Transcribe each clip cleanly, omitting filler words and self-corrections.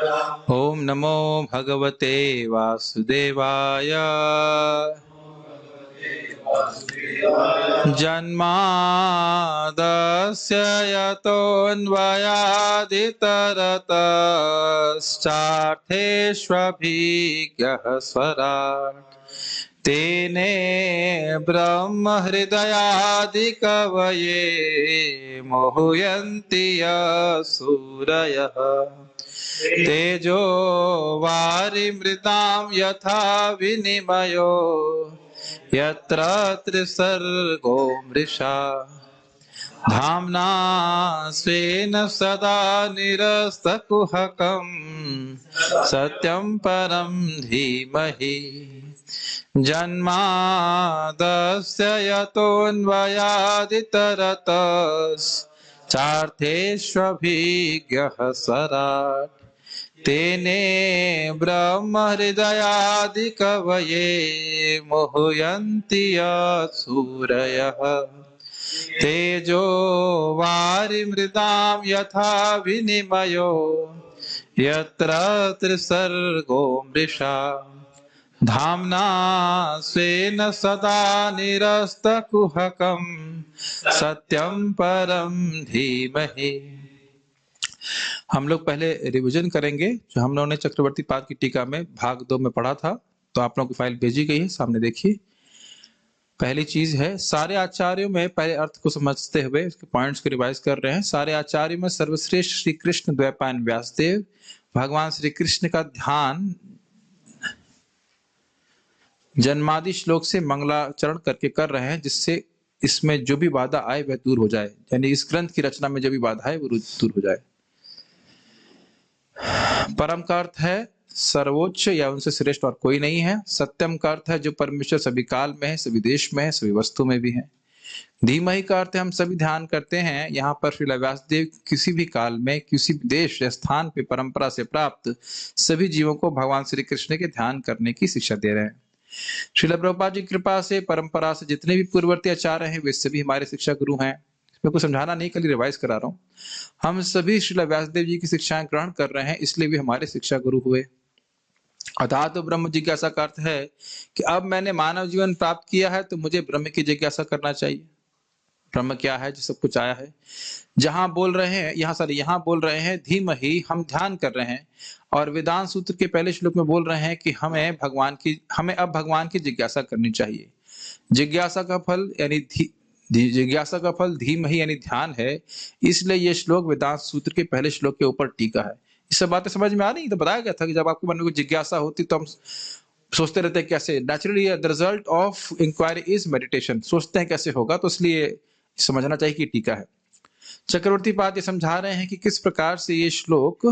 ओम नमो भगवते वासुदेवाय। जन्मादस्य यतोऽन्वयादितरतश्चार्थेष्वभिज्ञः स्वराट् तेने ब्रह्म हृदयादिकवये मोहयन्ति सूरयः तेजो वारिमृतां यथा विनिमयो यत्र त्रिसर्गो मृषा धाम्ना स्वेन सदा निरस्तकुहकं सत्यं परं धीमहि जन्मादस्य यतोऽन्वयादितरतश्चार्थेष्वभिज्ञः स्वराट् तेने ब्रह्म हृदयादिकवये मोहयन्ति सूरयः तेजो वारिमृतां यथा विनिमयो यत्र त्रिसर्गो मृषा धाम्ना स्वेन सदा निरस्तकुहकं सत्यं परं धीमहि। हम लोग पहले रिवीजन करेंगे जो हम लोगों ने चक्रवर्ती पाद की टीका में भाग 2 में पढ़ा था। तो आप लोगों की फाइल भेजी गई है, सामने देखिए। पहली चीज है, सारे आचार्यों में पहले अर्थ को समझते हुए इसके पॉइंट्स को रिवाइज कर रहे हैं। सारे आचार्यों में सर्वश्रेष्ठ श्री कृष्ण द्वैपायन व्यासदेव भगवान श्री कृष्ण का ध्यान जन्मादि श्लोक से मंगलाचरण करके कर रहे हैं, जिससे इसमें जो भी बाधा आए वह दूर हो जाए, यानी इस ग्रंथ की रचना में जो भी बाधा है वो दूर हो जाए। परम का अर्थ है सर्वोच्च या उनसे श्रेष्ठ और कोई नहीं है। सत्यम का अर्थ है जो परमेश्वर सभी काल में है, सभी देश में है, सभी वस्तु में भी है। धीमहि का अर्थ है हम सभी ध्यान करते हैं। यहाँ पर श्रील व्यासदेव किसी भी काल में किसी भी देश या स्थान पे परंपरा से प्राप्त सभी जीवों को भगवान श्री कृष्ण के ध्यान करने की शिक्षा दे रहे हैं। श्रील प्रभुपाद जी की कृपा से परंपरा से जितने भी पूर्ववर्ती आचार्य हैं वे सभी हमारे शिक्षा गुरु हैं। मैं कुछ समझाना नहीं, कल रिवाइज करा रहा हूँ। हम सभी श्रील व्यासदेव जी की शिक्षाएं ग्रहण कर रहे हैं, इसलिए भी हमारे शिक्षा गुरु हुए। अर्थात तो ब्रह्म जिज्ञासा का अर्थ है कि अब मैंने मानव जीवन प्राप्त किया है तो मुझे ब्रह्म की जिज्ञासा करना चाहिए। ब्रह्म क्या है जो सब कुछ आया है। यहाँ बोल रहे हैं धीमहि, हम ध्यान कर रहे हैं। और वेदांत सूत्र के पहले श्लोक में बोल रहे हैं कि हमें अब भगवान की जिज्ञासा करनी चाहिए। जिज्ञासा का फल धीमहि यानी ध्यान है। इसलिए यह श्लोक वेदांत सूत्र के पहले श्लोक के ऊपर टीका है। इस सब बातें समझ में आ रही? तो बताया गया था कि जब आपको मन में कोई जिज्ञासा होती तो हम सोचते रहते हैं कैसे। Naturally the result of inquiry is meditation. सोचते हैं कैसे होगा, तो इसलिए समझना चाहिए कि टीका है। चक्रवर्ती पाद ये समझा रहे हैं कि किस प्रकार से ये श्लोक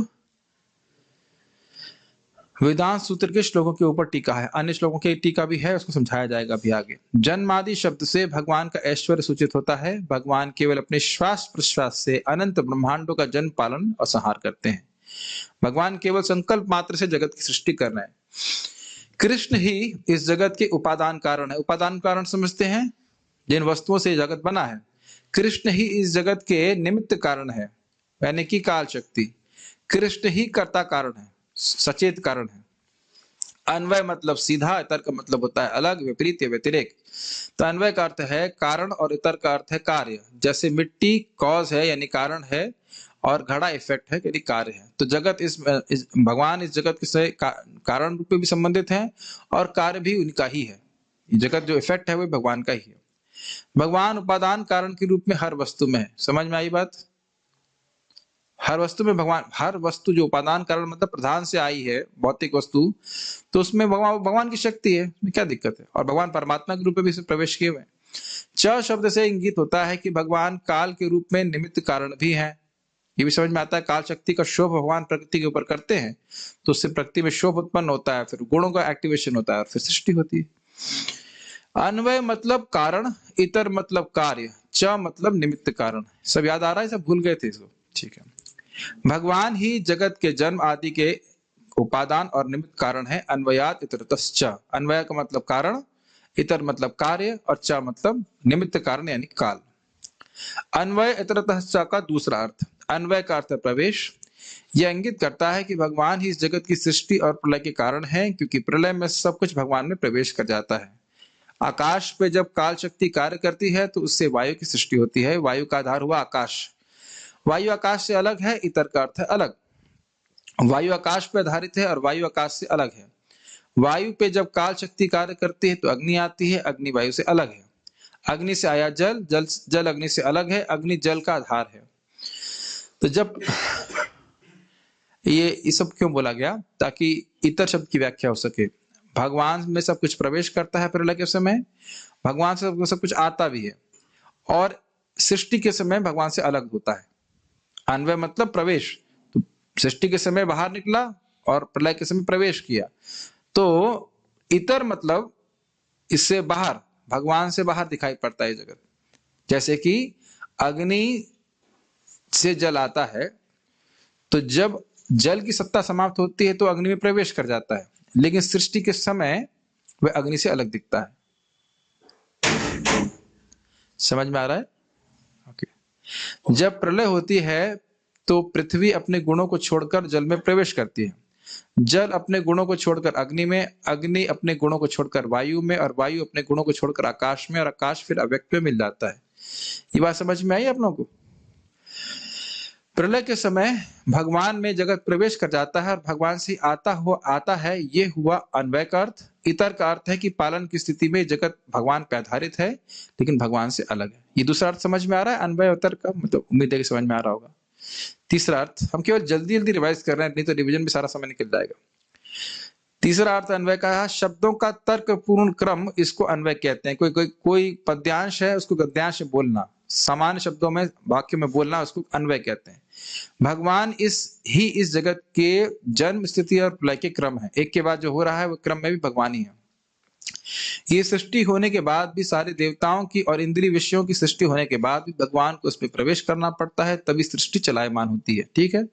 वेदांत सूत्र के श्लोकों के ऊपर टीका है। अन्य श्लोकों की टीका भी है, उसको समझाया जाएगा अभी आगे। जन्मादि शब्द से भगवान का ऐश्वर्य सूचित होता है। भगवान केवल अपने श्वास प्रश्वास से अनंत ब्रह्मांडों का जन्म पालन और संहार करते हैं। भगवान केवल संकल्प मात्र से जगत की सृष्टि कर रहे हैं। कृष्ण ही इस जगत के उपादान कारण है। उपादान कारण समझते हैं, जिन वस्तुओं से जगत बना है। कृष्ण ही इस जगत के निमित्त कारण है, यानी कि काल शक्ति। कृष्ण ही कर्ता कारण है, सचेत कारण है। अन्वय मतलब सीधा, इतर का मतलब होता है अलग, विपरीत या व्यतिरेक। तो अन्वय का अर्थ है कारण और इतर का अर्थ है कार्य। जैसे मिट्टी कॉज है यानी कारण है, और घड़ा इफेक्ट है यानी कार्य है। तो जगत भगवान इस जगत के कारण रूप में भी संबंधित है और कार्य भी उनका ही है। जगत जो इफेक्ट है वो भगवान का ही है। भगवान उपादान कारण के रूप में हर वस्तु में है। समझ में आई बात? हर वस्तु में भगवान, हर वस्तु जो उपादान कारण मतलब प्रधान से आई है, भौतिक वस्तु, तो उसमें भगवान की शक्ति है, उसमें क्या दिक्कत है। और भगवान परमात्मा के रूप में भी प्रवेश किए हुए हैं। च शब्द से इंगित होता है कि भगवान काल के रूप में निमित्त कारण भी है। ये भी समझ में आता है। काल शक्ति का शोभ भगवान प्रकृति के ऊपर करते हैं तो उससे प्रकृति में शोभ उत्पन्न होता है, फिर गुणों का एक्टिवेशन होता है और फिर सृष्टि होती है। अन्वय मतलब कारण, इतर मतलब कार्य, च मतलब निमित्त कारण। सब याद आ रहा है? सब भूल गए थे इसको? ठीक है। भगवान ही जगत के जन्म आदि के उपादान और निमित्त कारण है। अन्वयात इतरतश्च। अन्वय का मतलब कारण, इतर मतलब कार्य और च मतलब निमित्त कारण यानी काल। अन्वय इतरतश्च का दूसरा अर्थ, अन्वय का अर्थ है प्रवेश, यह इंगित करता है कि भगवान ही इस जगत की सृष्टि और प्रलय के कारण है, क्योंकि प्रलय में सब कुछ भगवान में प्रवेश कर जाता है। आकाश पे जब काल शक्ति कार्य करती है तो उससे वायु की सृष्टि होती है। वायु का आधार हुआ आकाश। वायु आकाश से अलग है, इतर का अर्थ है अलग। वायु आकाश पर आधारित है और वायु आकाश से अलग है। वायु पे जब काल शक्ति कार्य करती है तो अग्नि आती है, अग्नि वायु से अलग है। अग्नि से आया जल, जल अग्नि से अलग है, अग्नि जल का आधार है। तो जब ये सब क्यों बोला गया? ताकि इतर शब्द की व्याख्या हो सके। भगवान में सब कुछ प्रवेश करता है प्रलय के समय, भगवान से सब कुछ आता भी है, और सृष्टि के समय भगवान से अलग होता है। अन्वय मतलब प्रवेश, तो सृष्टि के समय बाहर निकला और प्रलय के समय प्रवेश किया। तो इतर मतलब इससे बाहर, भगवान से बाहर दिखाई पड़ता है जगत। जैसे कि अग्नि से जल आता है, तो जब जल की सत्ता समाप्त होती है तो अग्नि में प्रवेश कर जाता है, लेकिन सृष्टि के समय वह अग्नि से अलग दिखता है। समझ में आ रहा है? ओके। जब प्रलय होती है तो पृथ्वी अपने गुणों को छोड़कर जल में प्रवेश करती है, जल अपने गुणों को छोड़कर अग्नि में, अग्नि अपने गुणों को छोड़कर वायु में, और वायु अपने गुणों को छोड़कर आकाश में, और आकाश फिर अव्यक्त में मिल जाता है। ये बात समझ में आई आप लोगों को? प्रलय के समय भगवान में जगत प्रवेश कर जाता है और भगवान से आता है, ये हुआ अन्वय का अर्थ। इतर का अर्थ है कि पालन की स्थिति में जगत भगवान पे आधारित है लेकिन भगवान से अलग है। ये दूसरा अर्थ समझ में आ रहा है अन्वय उत्तर का? मतलब उम्मीद है कि समझ में आ रहा होगा। तीसरा अर्थ, हम केवल जल्दी जल्दी रिवाइज कर रहे हैं, नहीं तो रिवीजन में सारा समय निकल जाएगा। तीसरा अर्थ अन्वय का है शब्दों का तर्कपूर्ण क्रम, इसको अन्वय कहते हैं। कोई पद्यांश है उसको गद्यांश में बोलना, सामान्य शब्दों में वाक्य में बोलना, उसको अन्वय कहते हैं। भगवान इस जगत के जन्म, स्थिति और प्रलय के क्रम है। एक के बाद जो हो रहा है वो क्रम में भी भगवान ही है। ये सृष्टि होने के बाद भी सारे देवताओं की और इंद्रिय विषयों की सृष्टि होने के बाद भी भगवान को उसमें प्रवेश करना पड़ता है, तभी सृष्टि चलायमान होती है। ठीक है।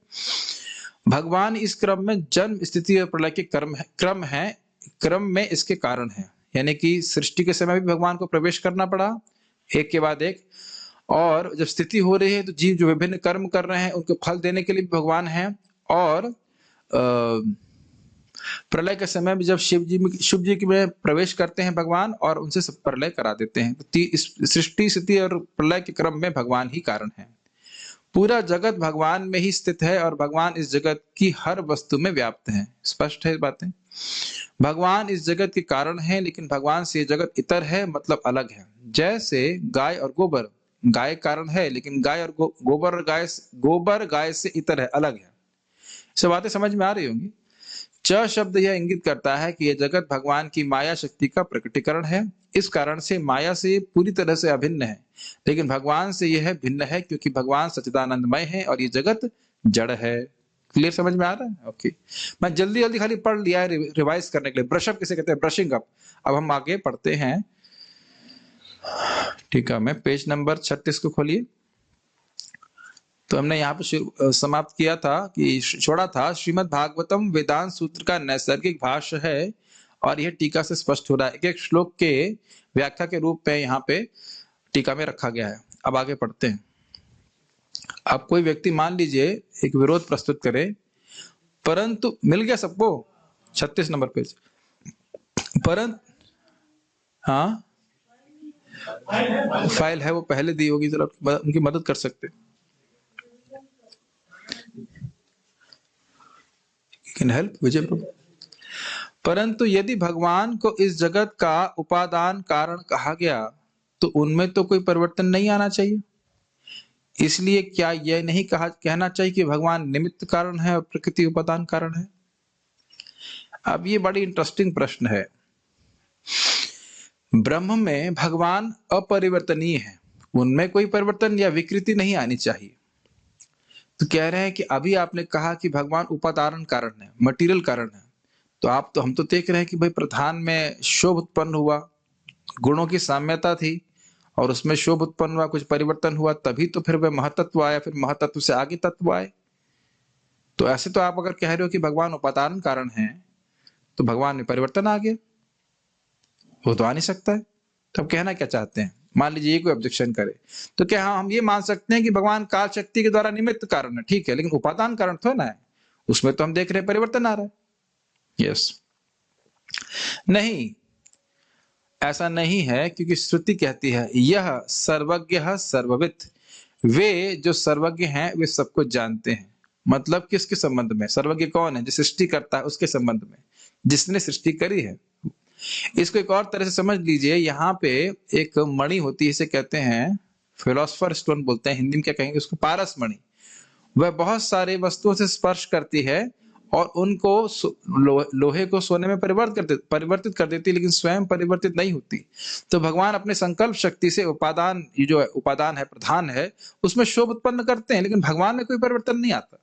भगवान इस क्रम में जन्म, स्थिति और प्रलय के क्रम में इसके कारण है। यानी कि सृष्टि के समय भी भगवान को प्रवेश करना पड़ा एक के बाद एक, और जब स्थिति हो रही है तो जीव जो विभिन्न कर्म कर रहे हैं उनको फल देने के लिए भी भगवान है, और प्रलय के समय में जब शिव जी में प्रवेश करते हैं भगवान और उनसे सब प्रलय करा देते हैं। तो इस सृष्टि, स्थिति और प्रलय के क्रम में भगवान ही कारण है। पूरा जगत भगवान में ही स्थित है और भगवान इस जगत की हर वस्तु में व्याप्त है। स्पष्ट है बातें? भगवान इस जगत के कारण है, लेकिन भगवान से जगत इतर है, मतलब अलग है। जैसे गाय और गोबर, गाय कारण है लेकिन गाय और गोबर गाय से इतर है, अलग है। सब बातें समझ में आ रही होंगी। च शब्द यह इंगित करता है कि यह जगत भगवान की माया शक्ति का प्रकटीकरण है। इस कारण से माया से पूरी तरह से अभिन्न है, लेकिन भगवान से यह भिन्न है क्योंकि भगवान सच्चिदानंदमय है और ये जगत जड़ है। क्लियर समझ में आ रहा है? ओके। मैं जल्दी जल्दी खाली पढ़ लिया है रिवाइज करने के लिए। ब्रशअप किसे कहते हैं? Brushing up. अब हम आगे पढ़ते हैं। ठीक है, मैं पेज नंबर 36 को खोलिए। तो हमने यहाँ पे समाप्त किया था कि छोड़ा था श्रीमद् भागवतम वेदांत सूत्र का नैसर्गिक भाष्य है, और यह टीका से स्पष्ट हो रहा है। एक एक श्लोक के व्याख्या के रूप में यहाँ पे टीका में रखा गया है। अब आगे पढ़ते हैं। अब कोई व्यक्ति मान लीजिए एक विरोध प्रस्तुत करे, परंतु मिल गया सबको 36 नंबर पेज। परंतु हाँ, फाइल है, वो पहले दी होगी, जरा उनकी मदद कर सकते। कैन हेल्प विजय प्रभु। परंतु यदि भगवान को इस जगत का उपादान कारण कहा गया तो उनमें तो कोई परिवर्तन नहीं आना चाहिए। इसलिए क्या यह नहीं कहना चाहिए कि भगवान निमित्त कारण है और प्रकृति उपादान कारण है? अब ये बड़ी इंटरेस्टिंग प्रश्न है। ब्रह्म में भगवान अपरिवर्तनीय है, उनमें कोई परिवर्तन या विकृति नहीं आनी चाहिए। तो कह रहे हैं कि अभी आपने कहा कि भगवान उपादान कारण है, मटेरियल कारण है, तो हम तो देख रहे हैं कि भाई प्रधान में शोभ उत्पन्न हुआ, गुणों की साम्यता थी और उसमें शोभ उत्पन्न हुआ, कुछ परिवर्तन हुआ, तभी तो फिर वह महतत्व आया, फिर महतत्व से आगे तत्व आए। तो ऐसे तो आप अगर कह रहे हो कि भगवान उपादान कारण है तो भगवान में परिवर्तन आ गया, वो तो आ नहीं सकता है। तो अब कहना क्या चाहते हैं? मान लीजिए ये कोई ऑब्जेक्शन करे तो क्या हम ये मान सकते हैं कि भगवान काल शक्ति के द्वारा निमित्त कारण है, ठीक है, लेकिन उपादान कारण तो ना है। उसमें तो हम देख रहे हैं परिवर्तन आ रहा है। यस, नहीं, ऐसा नहीं है, क्योंकि श्रुति कहती है यह सर्वज्ञ सर्वविद, वे जो सर्वज्ञ हैं वे सबको जानते हैं। मतलब किसके संबंध में? सर्वज्ञ कौन है? जो सृष्टि करता है उसके संबंध में, जिसने सृष्टि करी है। इसको एक और तरह से समझ लीजिए, यहाँ पे एक मणि होती है, इसे कहते हैं फिलोसफर स्टोन बोलते हैं, हिंदी में क्या कहेंगे उसको? पारस मणि। वह बहुत सारे वस्तुओं से स्पर्श करती है और उनको लोहे को सोने में परिवर्तित कर देती है, लेकिन स्वयं परिवर्तित नहीं होती। तो भगवान अपने संकल्प शक्ति से उपादान, ये जो उपादान है, प्रधान है, उसमें शोभ उत्पन्न करते हैं, लेकिन भगवान में कोई परिवर्तन नहीं आता।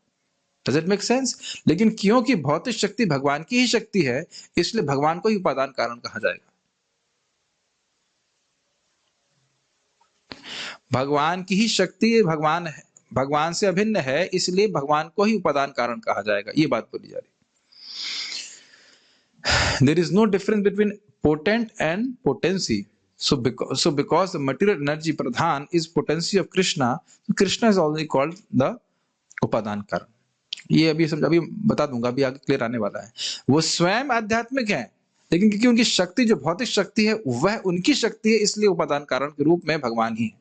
Does it make sense? लेकिन क्योंकि भौतिक शक्ति भगवान की ही शक्ति है, इसलिए भगवान को ही उपादान कारण कहा जाएगा। भगवान की ही शक्ति भगवान है, भगवान से अभिन्न है, इसलिए भगवान को ही उपादान कारण कहा जाएगा। ये बात बोली जा रही। There is no difference between potent and potency. So because the material energy pradhan is potency of Krishna, so Krishna is already called the उपादान कारण। ये अभी समझ, अभी बता दूंगा, अभी आगे क्लियर आने वाला है। वो स्वयं आध्यात्मिक है, लेकिन क्योंकि उनकी शक्ति जो भौतिक शक्ति है वह उनकी शक्ति है, इसलिए उपादान कारण के रूप में भगवान ही है।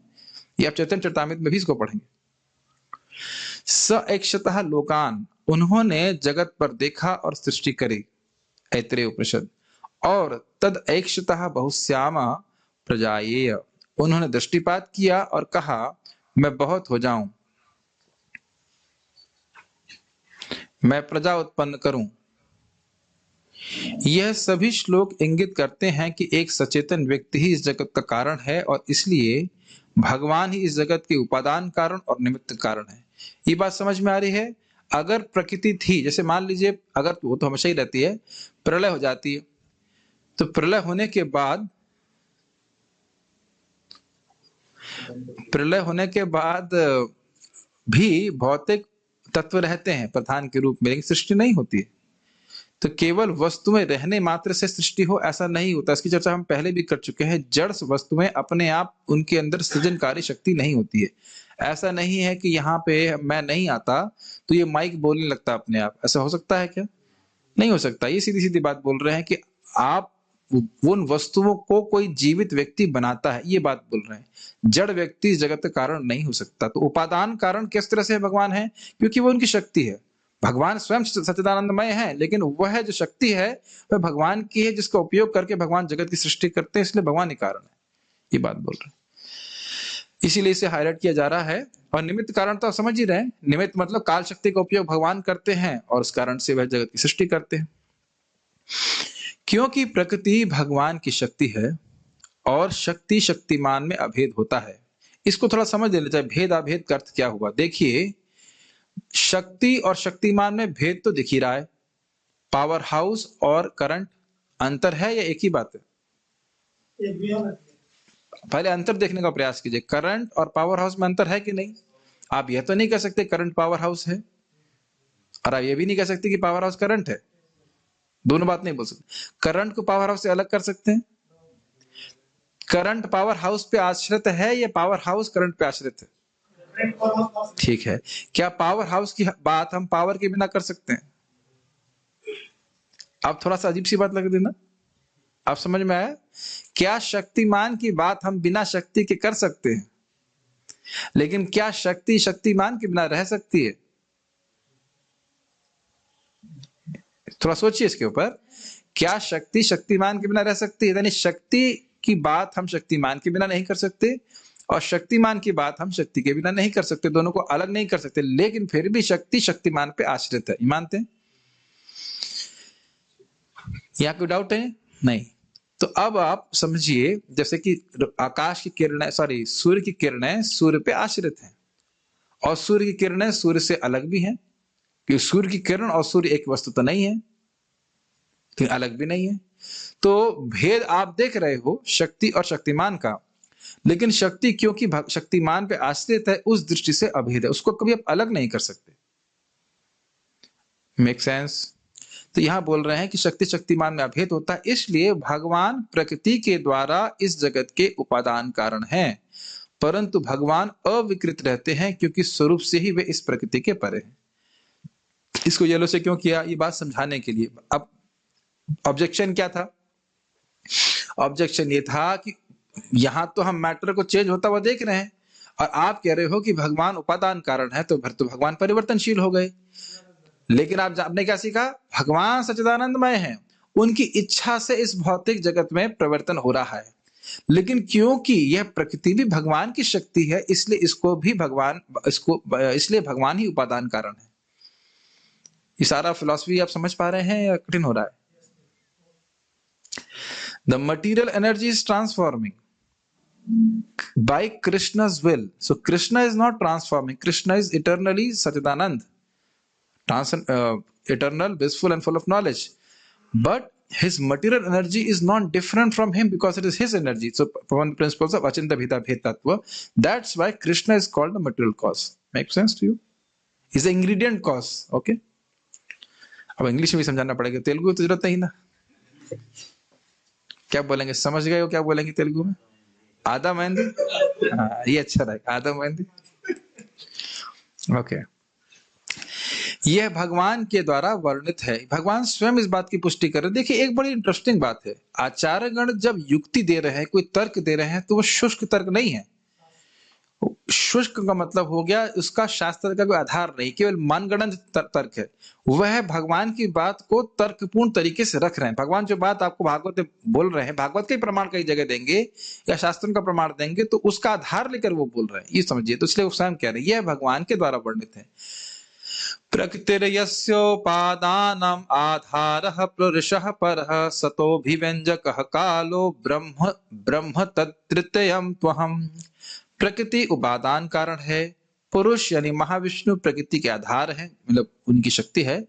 ये आप चैतन्य चरितामृत में भी इसको पढ़ेंगे। स ऐक्षतः लोकान, उन्होंने जगत पर देखा और सृष्टि करी, ऐत्रेय उपनिषद। और तद ऐक्षतः बहुश्यामा प्रजायेय, उन्होंने दृष्टिपात किया और कहा मैं बहुत हो जाऊं, मैं प्रजा उत्पन्न करूं। यह सभी श्लोक इंगित करते हैं कि एक सचेतन व्यक्ति ही इस जगत का कारण है और इसलिए भगवान ही इस जगत के उपादान कारण और निमित्त कारण है। ये बात समझ में आ रही है? अगर प्रकृति थी, जैसे मान लीजिए, अगर वो तो हमेशा ही रहती है, प्रलय हो जाती है, तो प्रलय होने के बाद भी भौतिक तत्व रहते हैं प्रधान के रूप में, लेकिन सृष्टि नहीं होती है। तो केवल वस्तुएं रहने मात्र से सृष्टि हो ऐसा नहीं होता। इसकी चर्चा हम पहले भी कर चुके हैं। जड़ वस्तुएं अपने आप, उनके अंदर सृजनकारी शक्ति नहीं होती है। ऐसा नहीं है कि यहाँ पे मैं नहीं आता तो ये माइक बोलने लगता अपने आप, ऐसा हो सकता है क्या? नहीं हो सकता। ये सीधी सीधी बात बोल रहे हैं कि आप उन वस्तुओं को कोई जीवित व्यक्ति बनाता है, ये बात बोल रहे हैं। जड़ व्यक्ति जगत का कारण नहीं हो सकता। तो उपादान कारण किस तरह से भगवान है? क्योंकि वो उनकी शक्ति है। भगवान स्वयं सच्चिदानंदमय है, लेकिन वह जो शक्ति है वह भगवान की है, जिसका उपयोग करके भगवान जगत की सृष्टि करते हैं, इसलिए भगवान ही कारण है। ये बात बोल रहे हैं, इसीलिए इसे हाईलाइट किया जा रहा है। और निमित्त कारण तो आप समझ ही रहे हैं। निमित्त मतलब काल शक्ति का उपयोग भगवान करते हैं और उस कारण से वह जगत की सृष्टि करते हैं। क्योंकि प्रकृति भगवान की शक्ति है और शक्ति शक्तिमान में अभेद होता है। इसको थोड़ा समझ लेना चाहिए, भेद अभेद का अर्थ क्या हुआ। देखिए, शक्ति और शक्तिमान में भेद तो दिख ही रहा है। पावर हाउस और करंट अंतर है या एक ही बात है? पहले अंतर देखने का प्रयास कीजिए। करंट और पावर हाउस में अंतर है कि नहीं? आप यह तो नहीं कह सकते करंट पावर हाउस है, और आप यह भी नहीं कह सकते कि पावर हाउस करंट है। दोनों बात नहीं बोल सकते। करंट को पावर हाउस से अलग कर सकते हैं? करंट पावर हाउस पे आश्रित है या पावर हाउस करंट पे आश्रित है? ठीक है। क्या पावर हाउस की बात हम पावर के बिना कर सकते हैं? अब थोड़ा सा अजीब सी बात लग रही ना? आप समझ में आया? क्या शक्तिमान की बात हम बिना शक्ति के कर सकते हैं, लेकिन क्या शक्ति शक्तिमान के बिना रह सकती है? थोड़ा सोचिए इसके ऊपर। क्या शक्ति शक्तिमान के बिना रह सकती है? यानी शक्ति की बात हम शक्तिमान के बिना नहीं कर सकते और शक्तिमान की बात हम शक्ति के बिना नहीं कर सकते। दोनों को अलग नहीं कर सकते, लेकिन फिर भी शक्ति शक्तिमान पे आश्रित है। ये मानते हैं? यहाँ कोई डाउट है? नहीं। तो अब आप समझिए, जैसे कि आकाश की किरणें, सूर्य की किरणें सूर्य पे आश्रित हैं, और सूर्य की किरणें सूर्य से अलग भी हैं, क्योंकि सूर्य की किरण और सूर्य एक वस्तु तो नहीं है, तो अलग भी नहीं है। तो भेद आप देख रहे हो शक्ति और शक्तिमान का, लेकिन शक्ति क्योंकि शक्तिमान पे आश्रित है, उस दृष्टि से अभेद है, उसको कभी आप अलग नहीं कर सकते। Make sense? तो यहां बोल रहे हैं कि शक्ति शक्तिमान में अभेद होता है, इसलिए भगवान प्रकृति के द्वारा इस जगत के उपादान कारण हैं, परंतु भगवान अविकृत रहते हैं, क्योंकि स्वरूप से ही वे इस प्रकृति के परे हैं। इसको येलो से क्यों किया, ये बात समझाने के लिए। अब ऑब्जेक्शन क्या था? ऑब्जेक्शन ये था कि यहां तो हम मैटर को चेंज होता हुआ देख रहे हैं और आप कह रहे हो कि भगवान उपादान कारण है, तो फिर तो भगवान परिवर्तनशील हो गए। लेकिन आपने क्या सीखा? भगवान सच्चिदानंदमय हैं, उनकी इच्छा से इस भौतिक जगत में परिवर्तन हो रहा है। लेकिन क्योंकि यह प्रकृति भी भगवान की शक्ति है, इसलिए इसलिए भगवान ही उपादान कारण है। ये सारा फिलॉसफी आप समझ पा रहे हैं या कठिन हो रहा है? The material energy is transforming by Krishna's will. So Krishna is not transforming. Krishna is eternally Satchidanand, eternal, blissful, and full of knowledge. But his material energy is not different from him because it is his energy. So one principles of Achinta Bheda Bhed Tattva. That's why Krishna is called the material cause. Make sense to you? He's the ingredient cause. Okay. अब English में भी समझाना पड़ेगा, तेलुगु तो जरूरत नहीं ना। क्या बोलेंगे? समझ गए हो क्या बोलेंगे तेलुगु में? आधा मेहंदी। हाँ, ये अच्छा रहेगा, आधा मेहंदी। ओके। यह भगवान के द्वारा वर्णित है। भगवान स्वयं इस बात की पुष्टि कर रहे हैं। देखिए, एक बड़ी इंटरेस्टिंग बात है, आचार्यगण जब युक्ति दे रहे हैं, कोई तर्क दे रहे हैं, तो वो शुष्क तर्क नहीं है। शुष्क का मतलब हो गया उसका शास्त्र का कोई आधार नहीं, केवल मनगढ़ंत तर्क है। वह भगवान की बात को तर्कपूर्ण तरीके से रख रहे हैं। भगवान जो बात आपको भागवत में बोल रहे हैं, भागवत के प्रमाण कई जगह देंगे या शास्त्रों का प्रमाण देंगे, तो उसका आधार लेकर वो बोल रहे हैं, ये समझिए। तो इसलिए वो स्वयं कह रहे हैं यह भगवान के द्वारा वर्णित है। प्रकृतिर्यस्योपादानम् आधारः पुरुषः परः सतोऽभिव्यञ्जकः कालो ब्रह्म तत्तृतीयं त्वहम्। प्रकृति उपादान कारण है, पुरुष यानी महाविष्णु प्रकृति के आधार है, मतलब उनकी शक्ति है।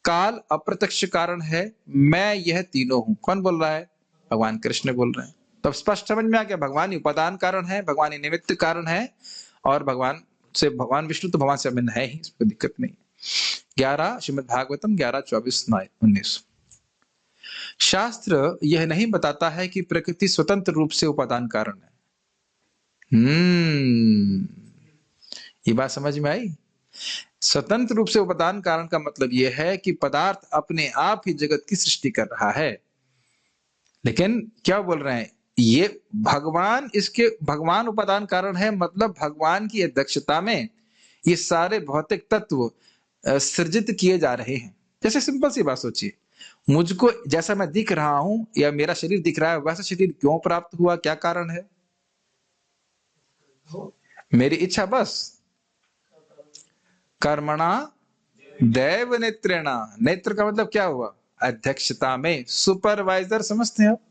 काल अप्रत्यक्ष कारण है, मैं यह तीनों हूं। कौन बोल रहा है? भगवान कृष्ण बोल रहे हैं। तब स्पष्ट समझ में आ गया, भगवान ही उपादान कारण है, भगवान ही निमित्त कारण है, और भगवान विष्णु तो भगवान से अभिन्न है ही, इसमें दिक्कत नहीं। 11 श्रीमद् भागवतम 11:24-19। शास्त्र यह नहीं बताता है कि प्रकृति स्वतंत्र रूप से उपादान कारण है। ये बात समझ में आई? स्वतंत्र रूप से उपादान कारण का मतलब यह है कि पदार्थ अपने आप ही जगत की सृष्टि कर रहा है। लेकिन क्या बोल रहे हैं? ये भगवान उपादान कारण है, मतलब भगवान की अध्यक्षता में ये सारे भौतिक तत्व सृजित किए जा रहे हैं। जैसे सिंपल सी बात सोचिए, मुझको जैसा मैं दिख रहा हूं या मेरा शरीर दिख रहा है, वैसा शरीर क्यों प्राप्त हुआ? क्या कारण है? मेरी इच्छा बस। कर्मणा दैव नेत्रेणा। नेत्र का मतलब क्या हुआ? अध्यक्षता में। सुपरवाइजर समझते हैं आप?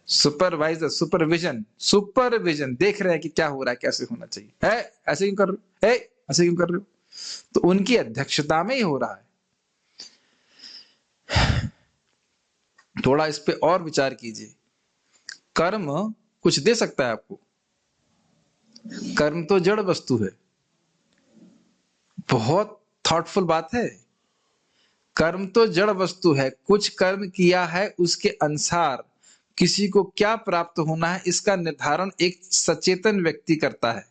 सुपरवाइजर, सुपरविजन देख रहे हैं कि क्या हो रहा है, कैसे होना चाहिए, है ऐसे क्यों कर रहे हो, ऐसे क्यों कर रहे हो, तो उनकी अध्यक्षता में ही हो रहा है। थोड़ा इस पे और विचार कीजिए। कर्म कुछ दे सकता है आपको? कर्म तो जड़ वस्तु है। बहुत थॉटफुल बात है। कर्म तो जड़ वस्तु है, कुछ कर्म किया है, उसके अनुसार किसी को क्या प्राप्त होना है इसका निर्धारण एक सचेतन व्यक्ति करता है।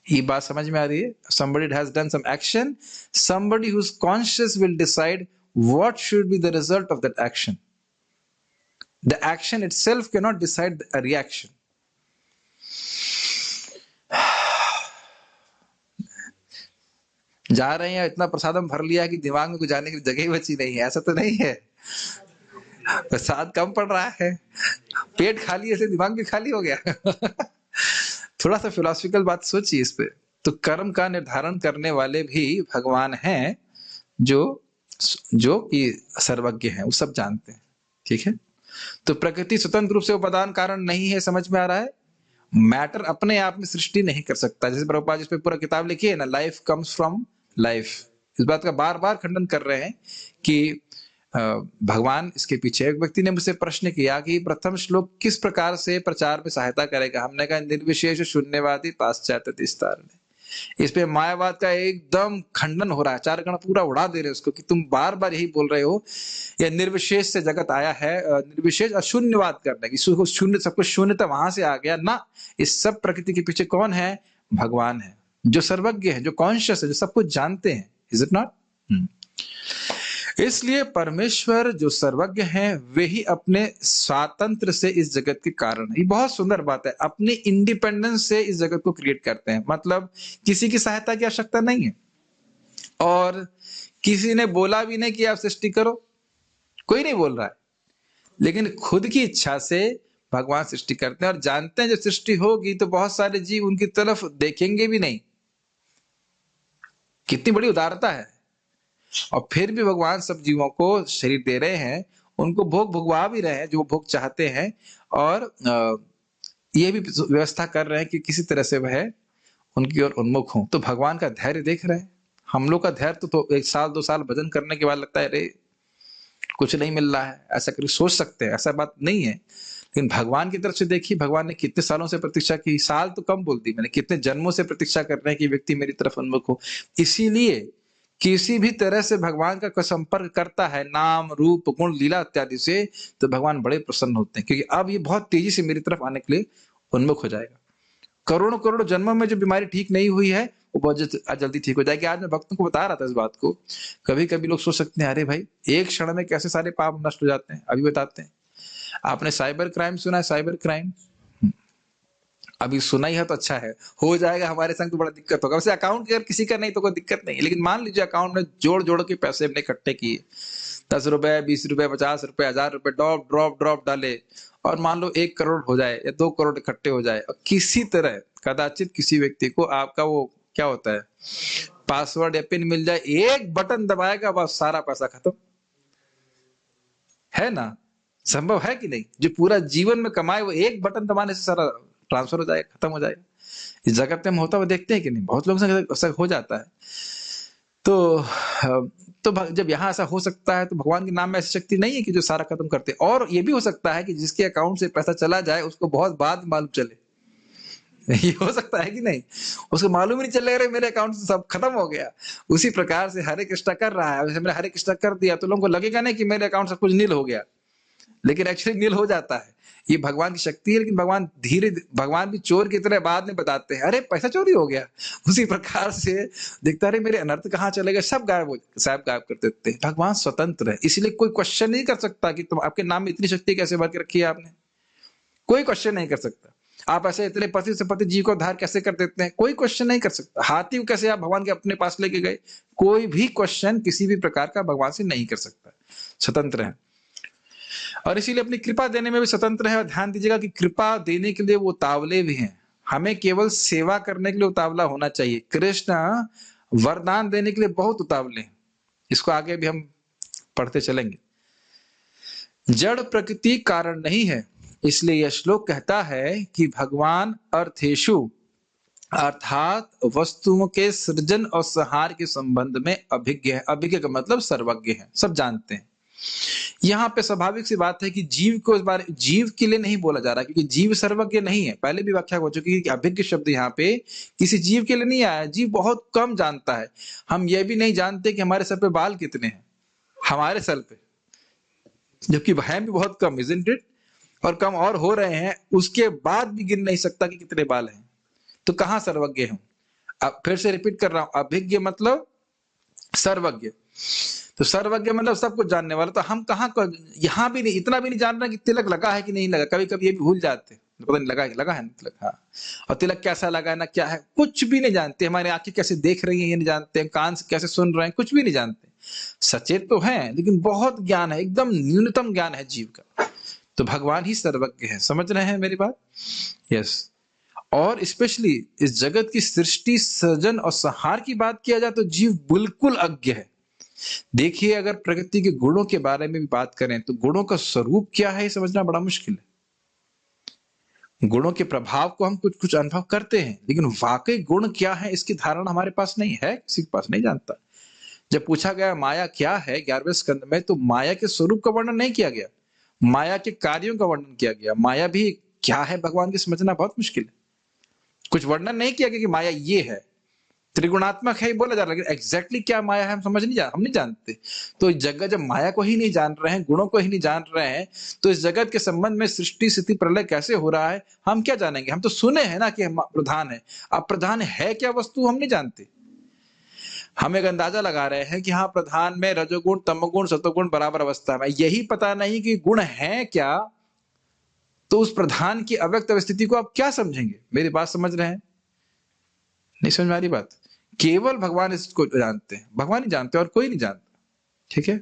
ये बात समझ में आ रही है? Somebody has done some action, somebody who's conscious will decide what should be the result of that action. The action itself cannot decide a reaction. जा रहे हैं, इतना प्रसादम भर लिया कि दिमाग में कुछ जाने की जगह ही बची नहीं है, ऐसा तो नहीं है। प्रसाद कम पड़ रहा है, पेट खाली ऐसे दिमाग भी खाली हो गया। थोड़ा सा फिलोसफिकल बात सोचिए इस पे। तो कर्म का निर्धारण करने वाले भी भगवान हैं, जो कि सर्वज्ञ हैं, वो सब जानते हैं। ठीक है, तो प्रकृति स्वतंत्र रूप से उपादान कारण नहीं है, समझ में आ रहा है? मैटर अपने आप में सृष्टि नहीं कर सकता। जैसे प्रभुपाद जिस पे पूरा किताब लिखी है ना, लाइफ कम्स फ्रॉम लाइफ, इस बात का बार बार खंडन कर रहे हैं कि भगवान इसके पीछे। एक व्यक्ति ने मुझसे प्रश्न किया कि प्रथम श्लोक किस प्रकार से प्रचार में सहायता करेगा। हमने कहा निर्विशेष शून्यवादी पाश्चात्य विस्तार। इस पे मायावाद का एकदम खंडन हो रहा है, आचार्यगण पूरा उड़ा दे रहे हैं उसको कि तुम बार बार यही बोल रहे हो, या निर्विशेष से जगत आया है, निर्विशेष और शून्यवाद करने की, शून्य सब कुछ शून्यता वहां से आ गया ना। इस सब प्रकृति के पीछे कौन है? भगवान है। जो सर्वज्ञ है, जो कॉन्शियस है, जो सब कुछ जानते हैं। Is it not? इसलिए परमेश्वर जो सर्वज्ञ हैं वे ही अपने स्वातंत्र से इस जगत के कारण है। ये बहुत सुंदर बात है, अपने इंडिपेंडेंस से इस जगत को क्रिएट करते हैं, मतलब किसी की सहायता की आवश्यकता नहीं है, और किसी ने बोला भी नहीं कि आप सृष्टि करो, कोई नहीं बोल रहा है, लेकिन खुद की इच्छा से भगवान सृष्टि करते हैं और जानते हैं जब सृष्टि होगी तो बहुत सारे जीव उनकी तरफ देखेंगे भी नहीं। कितनी बड़ी उदारता है। और फिर भी भगवान सब जीवों को शरीर दे रहे हैं, उनको भोग भुगवा भी रहे हैं जो भोग चाहते हैं, और ये भी व्यवस्था कर रहे हैं कि किसी तरह से वह उनकी ओर उन्मुख हो। तो भगवान का धैर्य देख रहे हैं। हम लोग का धैर्य तो 1 साल 2 साल भजन करने के बाद लगता है अरे कुछ नहीं मिल रहा है, ऐसा कभी सोच सकते हैं, ऐसा बात नहीं है। लेकिन भगवान की तरफ से देखिए, भगवान ने कितने सालों से प्रतीक्षा की, साल तो कम बोल दी मैंने, कितने जन्मों से प्रतीक्षा कर रहे हैं कि व्यक्ति मेरी तरफ उन्मुख हो। इसीलिए किसी भी तरह से भगवान का कोई संपर्क करता है नाम रूप गुण लीला इत्यादि से, तो भगवान बड़े प्रसन्न होते हैं, क्योंकि अब ये बहुत तेजी से मेरी तरफ आने के लिए उन्मुख हो जाएगा। करोड़ों करोड़ों जन्मों में जो बीमारी ठीक नहीं हुई है वो बहुत जल्दी ठीक हो जाएगी। आज मैं भक्तों को बता रहा था इस बात को। कभी कभी लोग सोच सकते हैं अरे भाई एक क्षण में कैसे सारे पाप नष्ट हो जाते हैं। अभी बताते हैं। आपने साइबर क्राइम सुना है? साइबर क्राइम अभी सुना ही है तो अच्छा है, हो जाएगा हमारे संग तो बड़ा दिक्कत होगा। वैसे अकाउंट अगर किसी का नहीं तो कोई दिक्कत नहीं है, लेकिन मान लीजिए अकाउंट में जोड़ जोड़ के पैसे हमने इकट्ठे किए, 10 रुपए 20 रुपए 50 रुपए 1000 रुपए ड्रॉप ड्रॉप ड्रॉप डाले, और मान लो 1 करोड़ हो जाए या 2 करोड़ इकट्ठे हो जाए, और किसी तरह कदाचित किसी व्यक्ति को आपका वो क्या होता है पासवर्ड या पिन मिल जाए, एक बटन दबाएगा बस सारा पैसा खत्म। है ना? संभव है कि नहीं? जो पूरा जीवन में कमाए वो एक बटन दबाने से सारा ट्रांसफर हो जाएगा, खत्म हो जाएगा। इस जगत में हम होता हुआ देखते हैं कि नहीं? बहुत लोगों से ऐसा हो जाता है। तो जब यहाँ ऐसा हो सकता है तो भगवान के नाम में ऐसी शक्ति नहीं है कि जो सारा खत्म करते। और ये भी हो सकता है कि जिसके अकाउंट से पैसा चला जाए उसको बहुत बाद मालूम चले। ये हो सकता है कि नहीं? उसको मालूम ही नहीं चलेगा अरे मेरे अकाउंट से सब खत्म हो गया। उसी प्रकार से हरे कृष्णा कर रहा है, मैंने हरे कृष्णा कर दिया तो लोगों को लगेगा नहीं कि मेरे अकाउंट से कुछ नील हो गया, लेकिन एक्चुअली नील हो जाता है। ये भगवान की शक्ति है। लेकिन भगवान भी चोर की तरह बाद में बताते हैं अरे पैसा चोरी हो गया। उसी प्रकार से दिखता है मेरे अनर्थ कहाँ चले गए, सब गायब कर देते हैं। भगवान स्वतंत्र है, इसलिए कोई क्वेश्चन नहीं कर सकता कि तुम आपके नाम में इतनी शक्ति कैसे भर के रखी है आपने। कोई क्वेश्चन नहीं कर सकता। आप ऐसे इतने पति से पति जीव को उद्धार कैसे कर देते हैं, कोई क्वेश्चन नहीं कर सकता। हाथी को कैसे आप भगवान के अपने पास लेके गए, कोई भी क्वेश्चन किसी भी प्रकार का भगवान से नहीं कर सकता। स्वतंत्र है और इसीलिए अपनी कृपा देने में भी स्वतंत्र है। और ध्यान दीजिएगा कि कृपा देने के लिए वो उतावले भी हैं। हमें केवल सेवा करने के लिए उतावला होना चाहिए। कृष्ण वरदान देने के लिए बहुत उतावले हैं। इसको आगे भी हम पढ़ते चलेंगे। जड़ प्रकृति कारण नहीं है, इसलिए यह श्लोक कहता है कि भगवान अर्थेषु अर्थात वस्तुओं के सृजन और संहार के संबंध में अभिज्ञ है। अभिज्ञ का मतलब सर्वज्ञ है, सब जानते हैं। यहाँ पे स्वाभाविक सी बात है कि जीव को इस बारे जीव के लिए नहीं बोला जा रहा, क्योंकि जीव सर्वज्ञ नहीं है। पहले भी व्याख्या हो चुकी है कि अभिज्ञ शब्द यहाँ पे किसी जीव के लिए नहीं आया। जीव बहुत कम जानता है। हम ये भी नहीं जानते कि हमारे सर पे बाल कितने हैं, हमारे सर पे, जबकि हैं भी बहुत कम, इजंट इट? और कम और हो रहे हैं, उसके बाद भी गिन नहीं सकता कि कितने बाल हैं। तो कहाँ सर्वज्ञ हूं? अब फिर से रिपीट कर रहा हूं, अभिज्ञ मतलब सर्वज्ञ। तो सर्वज्ञ मतलब सब कुछ जानने वाला। तो हम कहाँ यहाँ भी नहीं, इतना भी नहीं जान रहे कि तिलक लगा है कि नहीं लगा। कभी कभी ये भी भूल जाते हैं, पता नहीं लगा है ना तिलक, हाँ, और तिलक कैसा लगा है ना क्या है, कुछ भी नहीं जानते। हमारी आंखें कैसे देख रही हैं ये नहीं जानते, हम कान से कैसे सुन रहे हैं कुछ भी नहीं जानते। सचेत तो हैं लेकिन बहुत ज्ञान है, एकदम न्यूनतम ज्ञान है जीव का। तो भगवान ही सर्वज्ञ है। समझ रहे हैं मेरी बात? यस। और स्पेशली इस जगत की सृष्टि सृजन और संहार की बात किया जाए तो जीव बिल्कुल अज्ञ है। देखिए अगर प्रकृति के गुणों के बारे में भी बात करें तो गुणों का स्वरूप क्या है ये समझना बड़ा मुश्किल है। गुणों के प्रभाव को हम कुछ कुछ अनुभव करते हैं, लेकिन वाकई गुण क्या है इसकी धारणा हमारे पास नहीं है, किसी के पास नहीं जानता। जब पूछा गया माया क्या है 11वें स्कंद में, तो माया के स्वरूप का वर्णन नहीं किया गया, माया के कार्यों का वर्णन किया गया। माया भी क्या है भगवान की समझना बहुत मुश्किल है। कुछ वर्णन नहीं किया गया कि माया ये है। त्रिगुणात्मक है ये बोला जा रहा है, लेकिन एग्जैक्टली क्या माया है हम नहीं जानते। तो जगत जब माया को ही नहीं जान रहे हैं, गुणों को ही नहीं जान रहे हैं, तो इस जगत के संबंध में सृष्टि स्थिति प्रलय कैसे हो रहा है हम क्या जानेंगे। हम तो सुने हैं ना कि प्रधान है, अब प्रधान है क्या वस्तु हम नहीं जानते। हम एक अंदाजा लगा रहे हैं कि हाँ प्रधान में रजोगुण तमोगुण सतोगुण बराबर अवस्था में, यही पता नहीं कि गुण है क्या, तो उस प्रधान की अव्यक्त स्थिति को आप क्या समझेंगे। मेरी बात समझ रहे हैं, नहीं समझ में आ रही बात। केवल भगवान इसको जानते हैं, भगवान ही जानते और कोई नहीं जानता। ठीक है,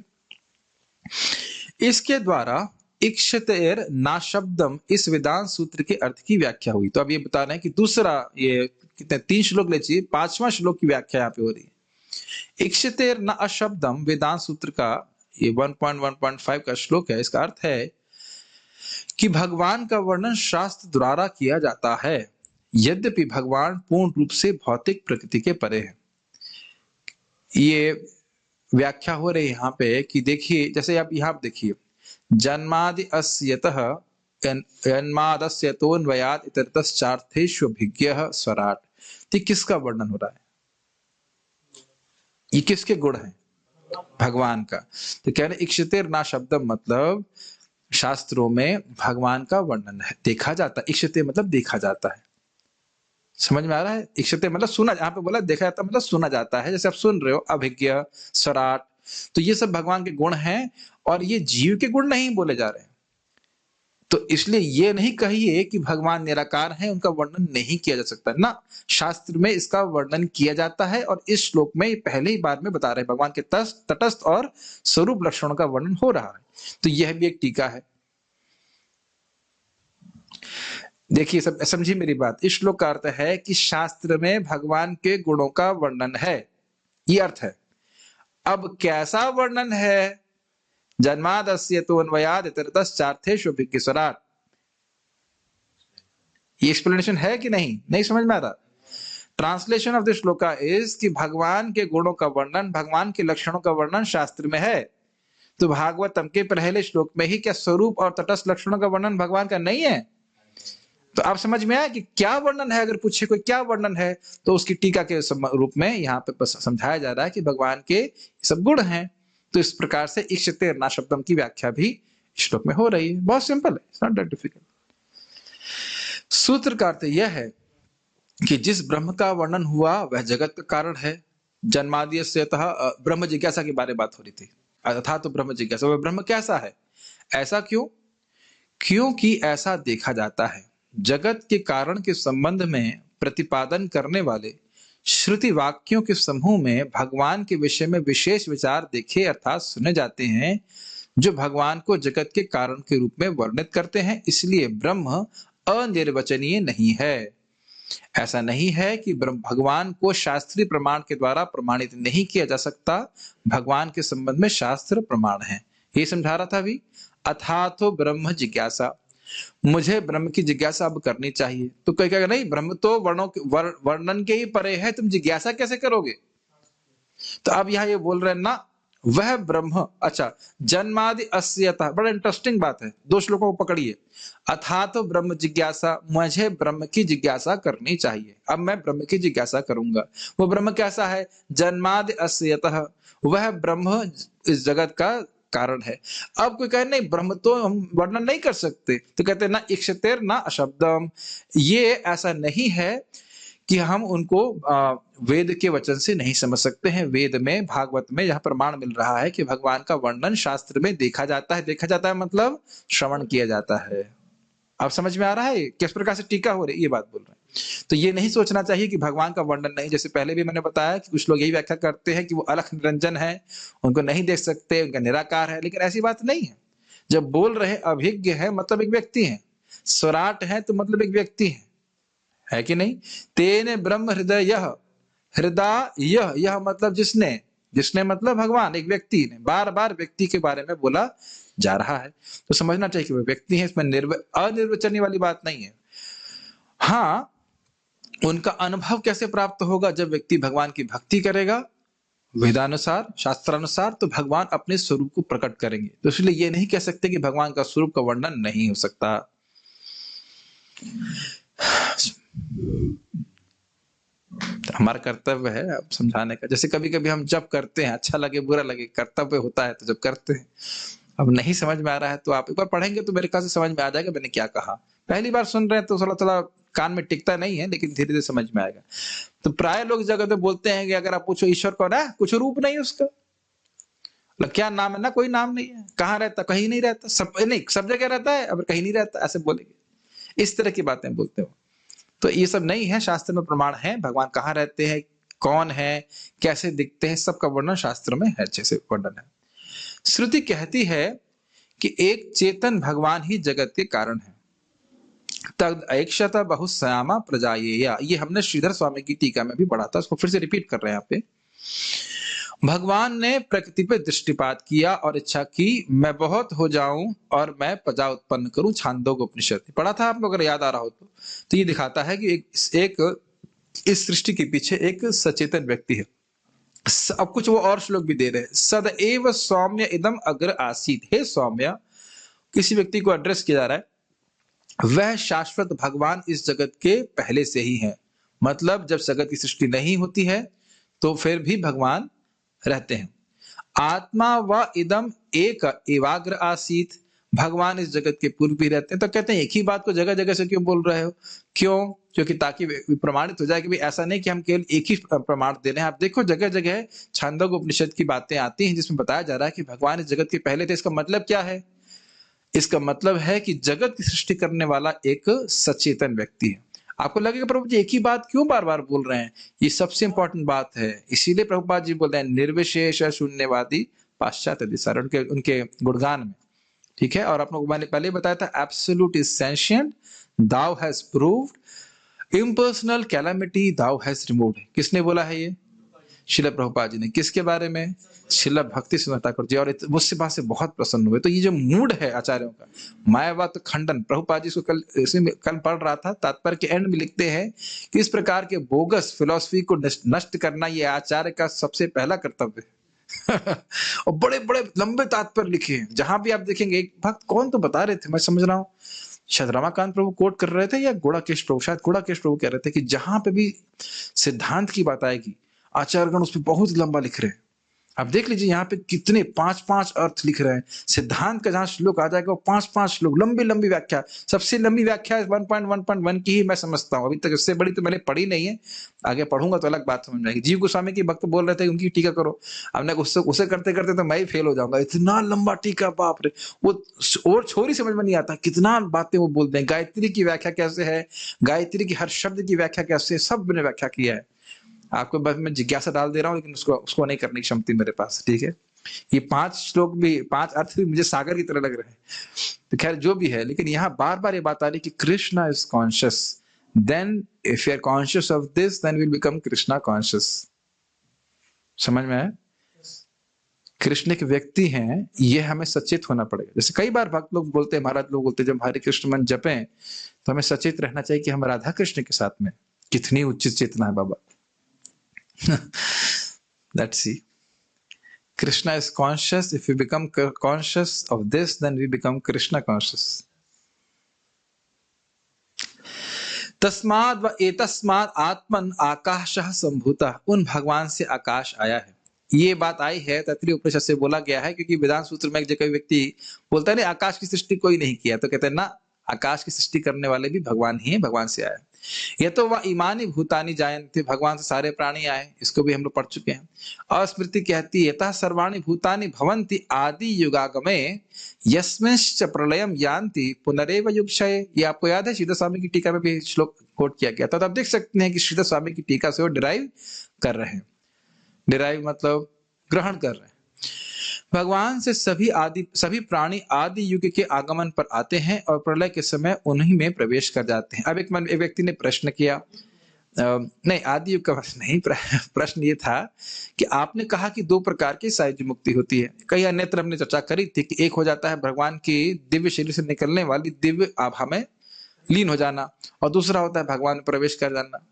इसके द्वारा इक्षतेर ना शब्दम इस वेदांत सूत्र के अर्थ की व्याख्या हुई। तो अब ये बता रहे हैं कि दूसरा, ये कितने 3 श्लोक ले चाहिए, 5वां श्लोक की व्याख्या यहाँ पे हो रही है। इक्षतेर न अशब्दम वेदांत सूत्र का ये 1.1.5 का श्लोक है। इसका अर्थ है कि भगवान का वर्णन शास्त्र द्वारा किया जाता है, यद्यपि भगवान पूर्ण रूप से भौतिक प्रकृति के परे है। ये व्याख्या हो रही है यहाँ पे कि देखिए, जैसे आप यहाँ देखिए, जन्मादि अस्यतः जन्मादस्यतोन्वयात् इतरतश्चार्थेष्वभिज्ञः स्वराट। तो किसका वर्णन हो रहा है, ये किसके गुण हैं, भगवान का। तो कह रहे इक्षतेर ना शब्दम मतलब शास्त्रों में भगवान का वर्णन है, देखा जाता है। इक्षते मतलब देखा जाता है, समझ में आ रहा है। इक्षते मतलब सुना, यहाँ पे बोला देखा जाता मतलब सुना जाता है, जैसे आप सुन रहे हो अभिज्ञ स्वराट। तो ये सब भगवान के गुण हैं और ये जीव के गुण नहीं बोले जा रहे हैं। तो इसलिए ये नहीं कहिए कि भगवान निराकार हैं, उनका वर्णन नहीं किया जा सकता ना, शास्त्र में इसका वर्णन किया जाता है। और इस श्लोक में पहले ही बार में बता रहे हैं भगवान के तटस्थ और स्वरूप लक्षणों का वर्णन हो रहा है। तो यह भी एक टीका है। देखिए सब समझिए मेरी बात, इस श्लोक का अर्थ है कि शास्त्र में भगवान के गुणों का वर्णन है, ये अर्थ है। अब कैसा वर्णन है, जन्मादस्य तो अन्वयाद इतरतश्चार्थेष्वभिज्ञः स्वराट, ये एक्सप्लेनेशन है कि नहीं, नहीं समझ में आ रहा। Translation of the shloka is कि भगवान के गुणों का वर्णन, भगवान के लक्षणों का वर्णन शास्त्र में है। तो भागवतम के पहले श्लोक में ही क्या स्वरूप और तटस्थ लक्षणों का वर्णन भगवान का नहीं है। तो आप समझ में आया कि क्या वर्णन है। अगर पूछे कोई क्या वर्णन है, तो उसकी टीका के रूप में यहाँ पे समझाया जा रहा है कि भगवान के सब गुण हैं। तो इस प्रकार से इक्षते ना शब्दम की व्याख्या भी श्लोक में हो रही है। बहुत सिंपल है, इट्स नॉट दैट डिफिकल्ट। सूत्र का अर्थ यह है कि जिस ब्रह्म का वर्णन हुआ वह जगत का कारण है। जन्मादि से ब्रह्म जिज्ञासा के बारे में बात हो रही थी, अर्थात तो ब्रह्म जिज्ञासा, वह ब्रह्म कैसा है, ऐसा क्यों, क्योंकि ऐसा देखा जाता है जगत के कारण के संबंध में प्रतिपादन करने वाले श्रुति वाक्यों के समूह में भगवान के विषय में विशेष विचार देखे अर्थात सुने जाते हैं, जो भगवान को जगत के कारण के रूप में वर्णित करते हैं। इसलिए ब्रह्म अनिर्वचनीय नहीं है। ऐसा नहीं है कि भगवान को शास्त्रीय प्रमाण के द्वारा प्रमाणित नहीं किया जा सकता, भगवान के संबंध में शास्त्र प्रमाण है। ये समझा रहा था अभी। अथातो ब्रह्म जिज्ञासा, मुझे ब्रह्म की जिज्ञासा अब करनी चाहिए। तो कोई कहेगा नहीं, ब्रह्म तो वर्णन के ही परे है, तुम जिज्ञासा कैसे करोगे। तो अब यहाँ ये बोल रहे हैं ना, वह ब्रह्म, अच्छा, जन्मादि अस्यतः, बड़ा इंटरेस्टिंग बात है, 2 श्लोकों को पकड़िए। अथातो ब्रह्म जिज्ञासा, मुझे ब्रह्म की जिज्ञासा करनी चाहिए, अब मैं ब्रह्म की जिज्ञासा करूंगा। वो ब्रह्म कैसा है, जन्मादि अस्यतः, वह ब्रह्म इस जगत का कारण है। अब कोई कहे नहीं ब्रह्म तो हम वर्णन नहीं कर सकते, तो कहते हैं ना इक्षतेर ना अशब्दम, ये ऐसा नहीं है कि हम उनको वेद के वचन से नहीं समझ सकते हैं। वेद में, भागवत में यह प्रमाण मिल रहा है कि भगवान का वर्णन शास्त्र में देखा जाता है। देखा जाता है मतलब श्रवण किया जाता है। अब समझ में आ रहा है किस प्रकार से टीका हो रही है, ये बात बोल रहे हैं। तो ये नहीं सोचना चाहिए कि भगवान का वर्णन नहीं, जैसे पहले भी मैंने बताया कि कुछ लोग यही व्याख्या करते हैं कि वो अलख निरंजन है, उनको नहीं देख सकते, उनका निराकार है, लेकिन ऐसी बात नहीं है। जब बोल रहे अभिज्ञ है मतलब एक व्यक्ति है, स्वराट है तो मतलब एक व्यक्ति है कि नहीं। तेने ब्रह्म हृदय, हृदय यह मतलब जिसने, जिसने मतलब भगवान, एक व्यक्ति ने, बार बार व्यक्ति के बारे में बोला जा रहा है। तो समझना चाहिए कि वो व्यक्ति है, इसमें अनिर्वचनीय वाली बात नहीं है। हाँ, उनका अनुभव कैसे प्राप्त होगा, जब व्यक्ति भगवान की भक्ति करेगा वेदानुसार, शास्त्रानुसार, तो भगवान अपने स्वरूप को प्रकट करेंगे। तो इसलिए ये नहीं कह सकते कि भगवान का स्वरूप का वर्णन नहीं हो सकता। तो हमारा कर्तव्य है अब समझाने का। जैसे कभी-कभी हम जब करते हैं, अच्छा लगे बुरा लगे, कर्तव्य होता है तो जब करते हैं। अब नहीं समझ में आ रहा है तो आप एक बार पढ़ेंगे तो मेरे ख्याल से समझ में आ जाएगा मैंने क्या कहा। पहली बार सुन रहे हैं तो थोड़ा-थोड़ा कान में टिकता नहीं है, लेकिन धीरे-धीरे समझ में आएगा। तो प्राय लोग इस जगह पे बोलते हैं कि अगर आप पूछो ईश्वर कौन है? कुछ रूप नहीं है उसका। मतलब क्या नाम है? ना कोई नाम नहीं है। कहाँ रहता? कहीं नहीं रहता। सब नहीं, सब जगह रहता है, अब कहीं नहीं रहता, ऐसे बोलेंगे। इस तरह की बातें बोलते हो। तो ये सब नहीं है, शास्त्र में प्रमाण है, भगवान कहाँ रहते हैं, कौन है, कैसे दिखते हैं, सबका वर्णन शास्त्र में है, अच्छे से वर्णन है। श्रुति कहती है कि एक चेतन भगवान ही जगत के कारण है। तद ऐक्षत बहुश्यामा प्रजायेया, ये हमने श्रीधर स्वामी की टीका में भी पढ़ा था, उसको फिर से रिपीट कर रहे हैं यहाँ पे। भगवान ने प्रकृति पे दृष्टिपात किया और इच्छा की मैं बहुत हो जाऊं और मैं प्रजा उत्पन्न करूं। छांदोग्य उपनिषद पढ़ा था आप लोग, अगर याद आ रहा हो तो ये दिखाता है कि एक इस सृष्टि के पीछे एक सचेतन व्यक्ति है। अब कुछ वो और श्लोक भी दे रहे हैं। सदैव सौम्य इदम अग्र आसीत, हे सौम्य, किसी व्यक्ति को एड्रेस किया जा रहा है, वह शाश्वत भगवान इस जगत के पहले से ही है। मतलब जब जगत की सृष्टि नहीं होती है तो फिर भी भगवान रहते हैं। आत्मा व इदम एक एवाग्र आसीत, भगवान इस जगत के पूर्व भी रहते हैं। तो कहते हैं एक ही बात को जगह जगह से क्यों बोल रहे हो? क्यों? क्योंकि ताकि प्रमाणित हो जाए कि भाई ऐसा नहीं कि हम केवल एक ही प्रमाण दे रहे हैं। आप देखो जगह जगह छांदोग्य उपनिषद की बातें आती हैं जिसमें बताया जा रहा है कि भगवान इस जगत के पहले थे। इसका मतलब क्या है? इसका मतलब है कि जगत की सृष्टि करने वाला एक सचेतन व्यक्ति है। आपको लगेगा प्रभु जी एक ही बात क्यों बार बार बोल रहे हैं? ये सबसे इंपॉर्टेंट बात है, इसीलिए प्रभुपाद जी बोल रहे हैं निर्विशेष शून्यवादी पाश्चात्य दिशा, उनके उनके गुणगान में। ठीक है, और आप लोग मैंने पहले बताया था absolute is sentient, thou has proved, impersonal calamity thou has removed. किसने बोला है ये? शिला प्रभुपाद जी ने। किसके बारे में? शिला भक्ति सिंह ठाकुर जी। और मुझसे बात से बहुत प्रसन्न हुए। तो ये जो मूड है आचार्यों का, मायावाद खंडन, प्रभुपाद जी को कल पढ़ रहा था, तात्पर्य के एंड में लिखते हैं कि इस प्रकार के बोगस फिलॉसफी को नष्ट करना ये आचार्य का सबसे पहला कर्तव्य है। और बड़े बड़े लंबे तात्पर्य लिखे हैं। जहां भी आप देखेंगे, एक भक्त कौन तो बता रहे थे, मैं समझ रहा हूँ शायद रमाकांत प्रभु कोट कर रहे थे या गोड़ाकेश प्रभु, शायद गोड़ाकेश प्रभु कह रहे थे कि जहां पे भी सिद्धांत की बात आएगी आचार्यगण उस पर बहुत लंबा लिख रहे हैं। आप देख लीजिए यहाँ पे कितने 5-5 अर्थ लिख रहे हैं। सिद्धांत का जहां श्लोक आ जाएगा वो 5-5 श्लोक, लंबी लंबी व्याख्या। सबसे लंबी व्याख्या 1.1.1 की ही मैं समझता हूँ, अभी तक इससे बड़ी तो मैंने पढ़ी नहीं है, आगे पढ़ूंगा तो अलग बात समझ में आएगी। जीव गोस्वामी की भक्त बोल रहे थे उनकी टीका करो, अब मैं उसे करते करते तो मैं ही फेल हो जाऊंगा। इतना लंबा टीका, बाप रे, वो और छोरी समझ में नहीं आता, कितना बातें वो बोलते हैं। गायत्री की व्याख्या कैसे है, गायत्री की हर शब्द की व्याख्या कैसे है, सब ने व्याख्या किया है। आपको बस मैं जिज्ञासा डाल दे रहा हूँ, लेकिन उसको नहीं करने की क्षमता मेरे पास। ठीक है, ये 5 श्लोक भी, 5 अर्थ भी मुझे सागर की तरह लग रहे हैं। तो खैर जो भी है, लेकिन यहाँ बार बार ये बात आ रही कि Krishna is conscious, then if you are conscious of this then will become Krishna conscious. समझ में आया? कृष्ण के व्यक्ति हैं, ये हमें सचेत होना पड़ेगा। जैसे कई बार भक्त लोग बोलते हैं, महाराज लोग बोलते हैं, जब हरे कृष्ण मन जपें तो हमें सचेत रहना चाहिए कि हम राधा कृष्ण के साथ में। कितनी उचित चेतना है बाबा। Let's see. Krishna is conscious. If we become conscious of this, then we become Krishna conscious. तस्माद व एतस्माद आत्मन आकाशः संभूतः, उन भगवान से आकाश आया है। ये बात आई है तैत्तिरीय उपनिषद से बोला गया है, क्योंकि वेदांत सूत्र में एक जगह व्यक्ति बोलता है नहीं आकाश की सृष्टि कोई नहीं किया, तो कहते हैं ना, आकाश की सृष्टि करने वाले भी भगवान ही है, भगवान से आया। ये तो वह इमानी भूतानी जायन्ते, भगवान से सारे प्राणी आए, इसको भी हम लोग पढ़ चुके हैं। और स्मृति कहती है यतः सर्वाणि भूतानि भवन्ति आदि युगागमे यस्मिंश्च प्रलयम यान्ति पुनरेव युगक्षये। ये आपको याद है, श्रीधर स्वामी की टीका में भी श्लोक कोट किया गया था। तो आप देख सकते हैं कि श्रीधर स्वामी की टीका से वो डिराइव कर रहे हैं। डिराइव मतलब ग्रहण कर रहे हैं। भगवान से सभी प्राणी आदि युग के आगमन पर आते हैं और प्रलय के समय उन्हीं में प्रवेश कर जाते हैं। अब एक व्यक्ति ने प्रश्न किया, नहीं आदि युग का नहीं, प्रश्न ये था कि आपने कहा कि 2 प्रकार की सायुज्य मुक्ति होती है। कई अन्यत्र हमने चर्चा करी थी कि एक हो जाता है भगवान की दिव्य शरीर से निकलने वाली दिव्य आभा में लीन हो जाना, और दूसरा होता है भगवान में प्रवेश कर जाना।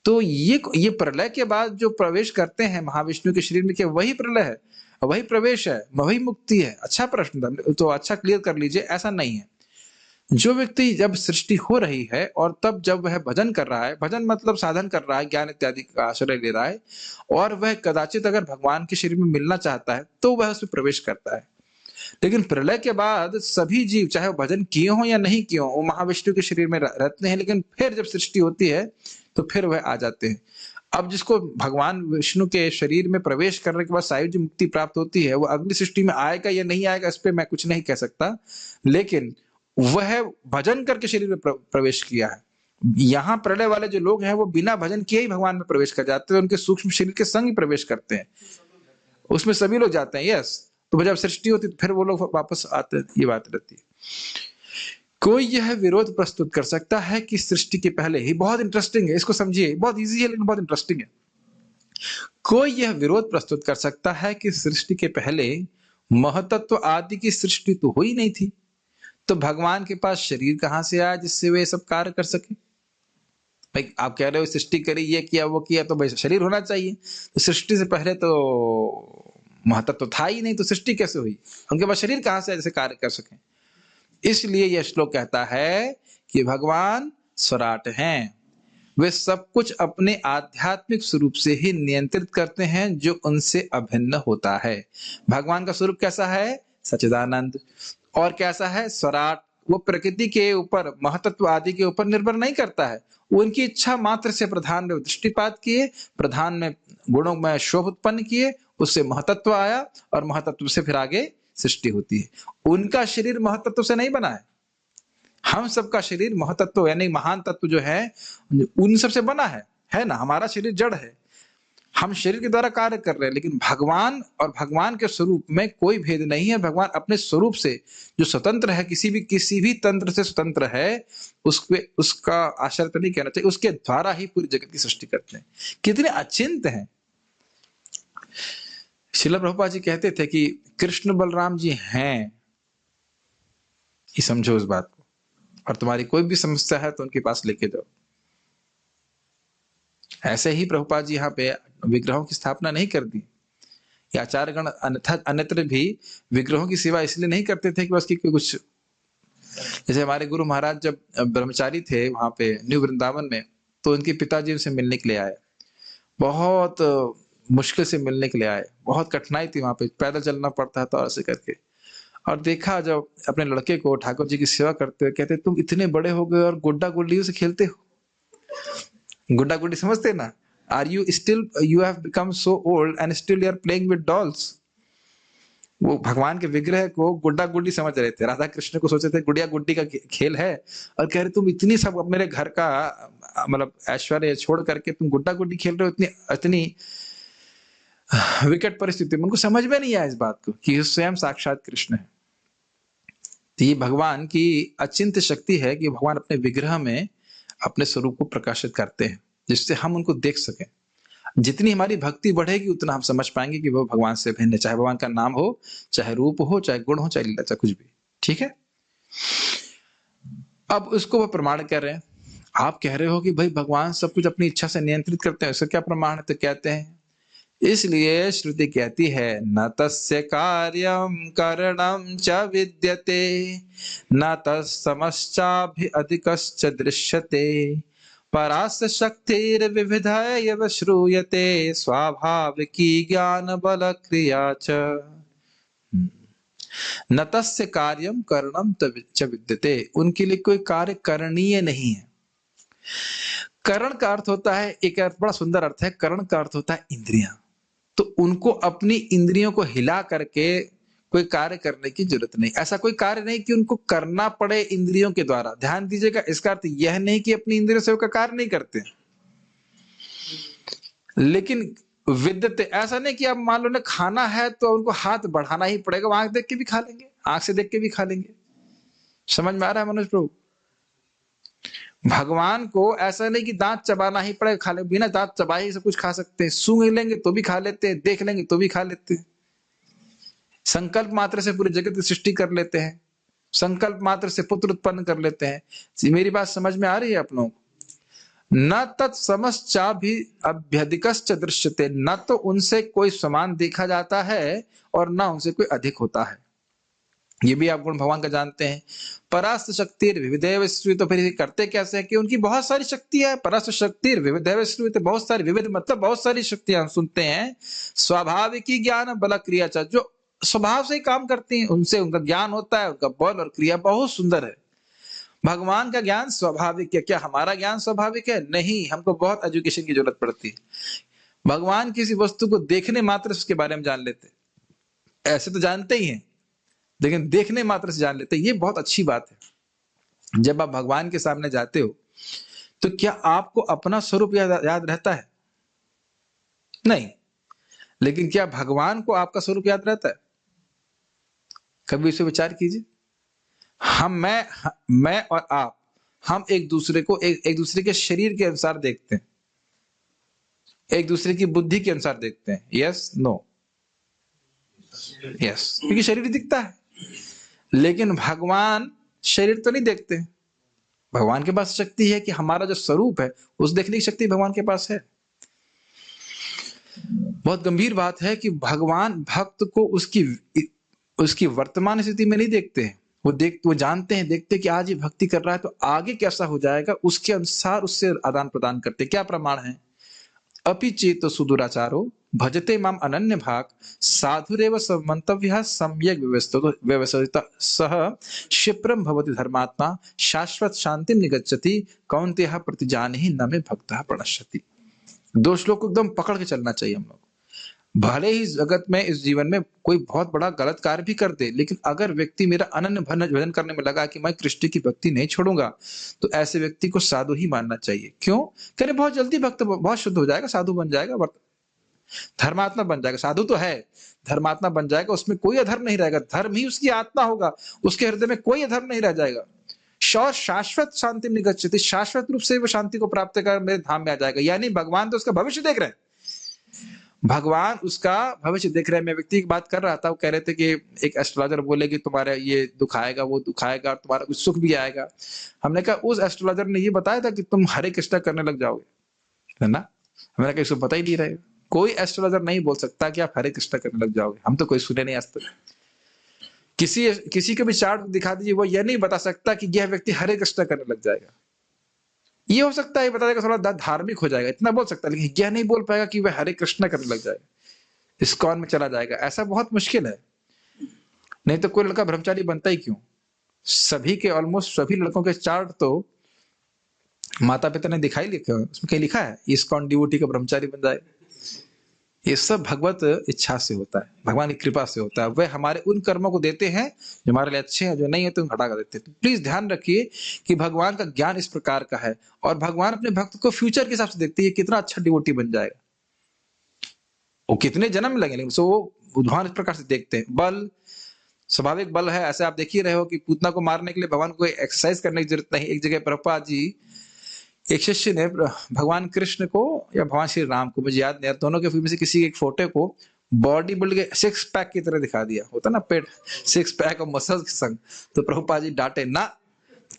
तो ये प्रलय के बाद जो प्रवेश करते हैं महाविष्णु के शरीर में, क्या वही प्रलय है, वही प्रवेश है, वही मुक्ति है? अच्छा प्रश्न था, तो अच्छा क्लियर कर लीजिए, ऐसा नहीं है। जो व्यक्ति जब सृष्टि हो रही है और तब जब वह भजन कर रहा है, भजन मतलब साधन कर रहा है, ज्ञान इत्यादि का आश्रय ले रहा है, और वह कदाचित अगर भगवान के शरीर में मिलना चाहता है तो वह उसमें प्रवेश करता है। लेकिन प्रलय के बाद सभी जीव चाहे वो भजन किए हों या नहीं किए हों, वो महाविष्णु के शरीर में रहते हैं, लेकिन फिर जब सृष्टि होती है तो फिर वह आ जाते हैं। अब जिसको भगवान विष्णु के शरीर में प्रवेश करने के बाद सायुज्य मुक्ति प्राप्त होती है, वो अगली सृष्टि में आएगा या नहीं आएगा इस पे मैं कुछ नहीं कह सकता, लेकिन वह भजन करके शरीर में प्रवेश किया है। यहाँ प्रलय वाले जो लोग हैं वो बिना भजन किए ही भगवान में प्रवेश कर जाते हैं, उनके सूक्ष्म शरीर के संग ही प्रवेश करते हैं, उसमें सभी लोग जाते हैं। यस, तो जब सृष्टि होती तो फिर वो लोग वापस आते हैं, ये बात रहती है। कोई यह विरोध प्रस्तुत कर सकता है कि सृष्टि के पहले ही, बहुत इंटरेस्टिंग है, इसको समझिए, बहुत इजी है लेकिन बहुत इंटरेस्टिंग है। कोई यह विरोध प्रस्तुत कर सकता है कि सृष्टि के पहले महतत्व आदि की सृष्टि तो हुई नहीं थी, तो भगवान के पास शरीर कहां से आया जिससे वे सब कार्य कर सके? भाई आप कह रहे हो सृष्टि करी, ये किया वो किया, तो भाई शरीर होना चाहिए। तो सृष्टि से पहले तो महतत्व तो था ही नहीं, तो सृष्टि कैसे हुई? उनके पास शरीर कहां से जैसे कार्य कर सके? इसलिए यह श्लोक कहता है कि भगवान स्वराट हैं, वे सब कुछ अपने आध्यात्मिक स्वरूप से ही नियंत्रित करते हैं जो उनसे अभिन्न होता है। भगवान का स्वरूप कैसा है? सच्चिदानंद। और कैसा है? स्वराट। वो प्रकृति के ऊपर, महतत्व आदि के ऊपर निर्भर नहीं करता है, वो उनकी इच्छा मात्र से प्रधान में दृष्टिपात किए, प्रधान में गुणों में शोभ उत्पन्न किए, उससे महतत्व आया और महतत्व से फिर आगे सृष्टि होती है। उनका शरीर महतत्व से नहीं बना है, हम सबका शरीर महतत्व यानी महान तत्व जो है उन सबसे बना है ना। हमारा शरीर जड़ है, हम शरीर के द्वारा कार्य कर रहे हैं, लेकिन भगवान और भगवान के स्वरूप में कोई भेद नहीं है। भगवान अपने स्वरूप से जो स्वतंत्र है, किसी भी तंत्र से स्वतंत्र है, उसका आश्रय तो नहीं कहना चाहिए, उसके द्वारा ही पूरी जगत की सृष्टि करते हैं। कितने अचिंत हैं। श्रील प्रभुपाद जी कहते थे कि कृष्ण बलराम जी हैं, ये समझो उस बात को, और तुम्हारी कोई भी समस्या है तो उनके पास लेके जाओ। ऐसे ही प्रभुपाद जी यहाँ पे विग्रहों की स्थापना नहीं कर दी। ये आचार्यगण अन्यत्र भी विग्रहों की सेवा इसलिए नहीं करते थे कि बस की कुछ, जैसे हमारे गुरु महाराज जब ब्रह्मचारी थे वहां पे न्यू वृंदावन में, तो उनके पिताजी उनसे मिलने के लिए आए, बहुत मुश्किल से मिलने के लिए आए, बहुत कठिनाई थी, वहां पे पैदल चलना पड़ता था ऐसे करके। और देखा जब अपने लड़के को ठाकुर जी की सेवा करते हुए, कहते तुम इतने बड़े हो गए और गुड्डा गुड्डियों से खेलते हो। गुड्डा गुड्डी समझते ना? Are you still, you have become so old and still you are playing with dolls. वो भगवान के विग्रह को गुड्डा गुड्डी समझ रहे थे, राधा कृष्ण को सोचे थे गुड़िया गुड्डी का खेल है, और कह रहे तुम इतनी सब मेरे घर का मतलब ऐश्वर्य छोड़ करके तुम गुड्डा गुड्डी खेल रहे हो, इतनी विकट परिस्थिति में। उनको समझ में नहीं आया इस बात को कि स्वयं साक्षात कृष्ण है। तो ये भगवान की अचिंत्य शक्ति है कि भगवान अपने विग्रह में अपने स्वरूप को प्रकाशित करते हैं, जिससे हम उनको देख सकें। जितनी हमारी भक्ति बढ़ेगी उतना हम समझ पाएंगे कि वो भगवान से भिन्न है, चाहे भगवान का नाम हो, चाहे रूप हो, चाहे गुण हो, चाहे लीला, चाहे कुछ भी। ठीक है, अब उसको वो प्रमाण कर रहे हैं। आप कह रहे हो कि भाई भगवान सब कुछ अपनी इच्छा से नियंत्रित करते हैं, इसका क्या प्रमाण है? तो कहते हैं इसलिए श्रुति कहती है न तस्य कार्यम करणम च विद्यते न तत्समश्चाभि अधिकश्च दृश्यते परास्य शक्तिर्विविधैव श्रूयते स्वाभाविकी ज्ञान बल क्रिया च। न तस्य कार्यम करणम च विद्यते, उनके लिए कोई कार्य करणीय नहीं है। करण का अर्थ होता है, एक अर्थ बड़ा सुंदर अर्थ है, करण का अर्थ होता है इंद्रियां। तो उनको अपनी इंद्रियों को हिला करके कोई कार्य करने की जरूरत नहीं। ऐसा कोई कार्य नहीं कि उनको करना पड़े इंद्रियों के द्वारा। ध्यान दीजिएगा, इसका अर्थ यह नहीं कि अपनी इंद्रियों से वो कार्य नहीं करते, लेकिन विद्यते ऐसा नहीं कि अब मान लो खाना है तो उनको हाथ बढ़ाना ही पड़ेगा, आंख देख के भी खा लेंगे, आंख से देख के भी खा लेंगे। समझ में आ रहा है मनोज प्रभु? भगवान को ऐसा नहीं कि दांत चबाना ही पड़ेगा, खा ले, बिना दांत चबाए ही सब कुछ खा सकते हैं। सूंघ लेंगे तो भी खा लेते हैं, देख लेंगे तो भी खा लेते हैं। संकल्प मात्र से पूरी जगत की सृष्टि कर लेते हैं, संकल्प मात्र से पुत्र उत्पन्न कर लेते हैं। मेरी बात समझ में आ रही है आप लोगों को? न तत्समश्चा भी अभ्यधिकश्च दृश्यते, न तो उनसे कोई समान देखा जाता है और न उनसे कोई अधिक होता है। ये भी आप गुण भगवान का जानते हैं। परास्त शक्ति विविधैव स्मृति, तो फिर ये करते कैसे हैं कि उनकी बहुत सारी शक्तियां है। परास्त शक्ति विविधैव स्मृति, बहुत सारी, विविध मतलब बहुत सारी शक्तियां हम सुनते हैं। स्वाभाविकी ज्ञान बल क्रिया च, जो स्वभाव से ही काम करती हैं, उनसे उनका ज्ञान होता है, उनका बल और क्रिया बहुत सुंदर है। भगवान का ज्ञान स्वाभाविक है। क्या हमारा ज्ञान स्वाभाविक है? नहीं, हमको बहुत एजुकेशन की जरूरत पड़ती है। भगवान किसी वस्तु को देखने मात्र से उसके बारे में जान लेते, ऐसे तो जानते ही हैं, लेकिन देखने मात्र से जान लेते हैं। ये बहुत अच्छी बात है। जब आप भगवान के सामने जाते हो तो क्या आपको अपना स्वरूप याद रहता है? नहीं। लेकिन क्या भगवान को आपका स्वरूप याद रहता है? कभी इसे विचार कीजिए। मैं और आप, हम एक दूसरे को एक दूसरे के शरीर के अनुसार देखते हैं, एक दूसरे की बुद्धि के अनुसार देखते हैं। Yes, no? यस, क्योंकि शरीर दिखता है, लेकिन भगवान शरीर तो नहीं देखते। भगवान के पास शक्ति है कि हमारा जो स्वरूप है उस देखने की शक्ति भगवान के पास है। बहुत गंभीर बात है कि भगवान भक्त को उसकी वर्तमान स्थिति में नहीं देखते हैं। वो जानते हैं, देखते हैं कि आज ये भक्ति कर रहा है तो आगे कैसा हो जाएगा, उसके अनुसार उससे आदान प्रदान करते। क्या प्रमाण है? अपि चेत सुदुराचारो भजते माम अनन्य भाग साधुरेव समन्तव्यः सम्यक व्यवस्थितः सह क्षिप्रम भवति धर्मात्मा शाश्वत शांतिम निगच्छति कौन्तेयः प्रतिजानीहि न मे भक्तः प्रणश्यति। दो श्लोक को एकदम पकड़ के चलना चाहिए हम लोग। भले ही जगत में, इस जीवन में कोई बहुत बड़ा गलत कार्य भी कर दे, लेकिन अगर व्यक्ति मेरा अनन्य भजन करने में लगा कि मैं कृष्ण की भक्ति नहीं छोड़ूंगा, तो ऐसे व्यक्ति को साधु ही मानना चाहिए। क्यों? कह रहे बहुत जल्दी भक्त बहुत शुद्ध हो जाएगा, साधु बन जाएगा, धर्मात्मा बन जाएगा। साधु तो है, धर्मात्मा बन जाएगा, उसमें कोई अधर्म नहीं रहेगा, धर्म ही उसकी आत्मा होगा, उसके हृदय में कोई अधर्म नहीं रह जाएगा। शाश्वत शांति निगच्छति, शाश्वत रूप से वो शांति को प्राप्त कर मेरे धाम में आ जाएगा। यानी भगवान तो उसका भविष्य देख रहे हैं, भगवान उसका भविष्य देख रहे हैं। मैं व्यक्ति की बात कर रहा था, वो कह रहे थे कि एक एस्ट्रोलॉजर बोले कि तुम्हारा ये दुख आएगा, वो दुख आएगा, तुम्हारा कुछ सुख भी आएगा। हमने कहा उस एस्ट्रोलॉजर ने ये बताया था कि तुम हरे कृष्णा करने लग जाओगे, है ना? मैंने कहा इसको पता ही नहीं रहेगा। कोई एस्ट्रोलॉजर नहीं बोल सकता कि आप हरे कृष्णा करने लग जाओगे। हम तो कोई सुने नहीं आज तक। किसी को भी चार्ट दिखा दीजिए, वो ये नहीं बता सकता कि यह व्यक्ति हरे कृष्णा करने लग जाएगा। ये हो सकता है बता देगा थोड़ा धार्मिक हो जाएगा, इतना बोल सकता है, लेकिन यह नहीं बोल पाएगा कि वह हरे कृष्णा करने लग जाएगा, इस्कॉन में चला जाएगा। ऐसा बहुत मुश्किल है। नहीं तो कोई लड़का ब्रह्मचारी बनता ही क्यों? सभी के, ऑलमोस्ट सभी लड़कों के चार्ट तो माता पिता ने दिखाई, लिखा उसमें कहीं लिखा है इस्कॉन डिवोटी का ब्रह्मचारी बन जाए। ये सब भगवत इच्छा से होता है, भगवान की कृपा से होता है। वह हमारे उन कर्मों को देते हैं जो हमारे लिए अच्छे हैं, जो नहीं है तो हटा कर देते हैं। प्लीज ध्यान रखिए कि भगवान का ज्ञान इस प्रकार का है, और भगवान अपने भक्त को फ्यूचर के हिसाब से देखते हैं, कितना अच्छा डिवोटी बन जाएगा, वो कितने जन्म लगे, लेकिन वो भगवान इस प्रकार से देखते हैं। बल स्वाभाविक बल है, ऐसे आप देख ही रहे हो कि पूतना को मारने के लिए भगवान को एक्सरसाइज करने की जरूरत नहीं। एक जगह प्रभुपाद जी, एक शिष्य ने भगवान कृष्ण को या भगवान श्री राम को, मुझे याद नहीं, दोनों के फिल्म से किसी एक फोटो को बॉडी बिल्ड के सिक्स पैक की तरह दिखा दिया, होता ना पेट सिक्स पैक और मसल्स के संग। तो प्रभुपाद जी डांटे ना,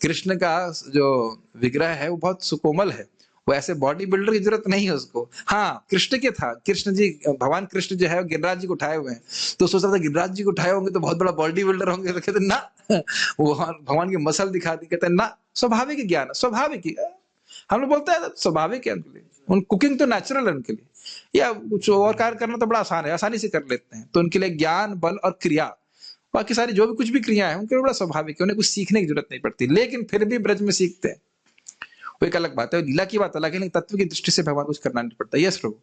कृष्ण का जो विग्रह है वो बहुत सुकोमल है, वो ऐसे बॉडी बिल्डर की जरूरत नहीं है उसको। हाँ, कृष्ण के था, कृष्ण जी, भगवान कृष्ण जो है गिरिराज जी को उठाए हुए हैं, तो सोच रहा था गिरिराज जी को उठाए होंगे तो बहुत बड़ा बॉडी बिल्डर होंगे, तो कहते ना वो भगवान की मसल दिखा दी, कहते ना स्वाभाविक ज्ञान, स्वाभाविक। हम लोग बोलते हैं स्वाभाविक है उनके लिए, उन कुकिंग तो नेचुरल है उनके लिए, या कुछ और कार्य करना तो बड़ा आसान है, आसानी से कर लेते हैं। तो उनके लिए ज्ञान, बल और क्रिया, बाकी सारी जो भी कुछ भी क्रिया है उनके लिए बड़ा स्वाभाविक है, उन्हें कुछ सीखने की जरूरत नहीं पड़ती, लेकिन फिर भी ब्रज में सीखते हैं, वो एक अलग बात है। लीला की बात अलग है, लेकिन तत्व की दृष्टि से भगवान कुछ करना नहीं पड़ता। यस प्रभु,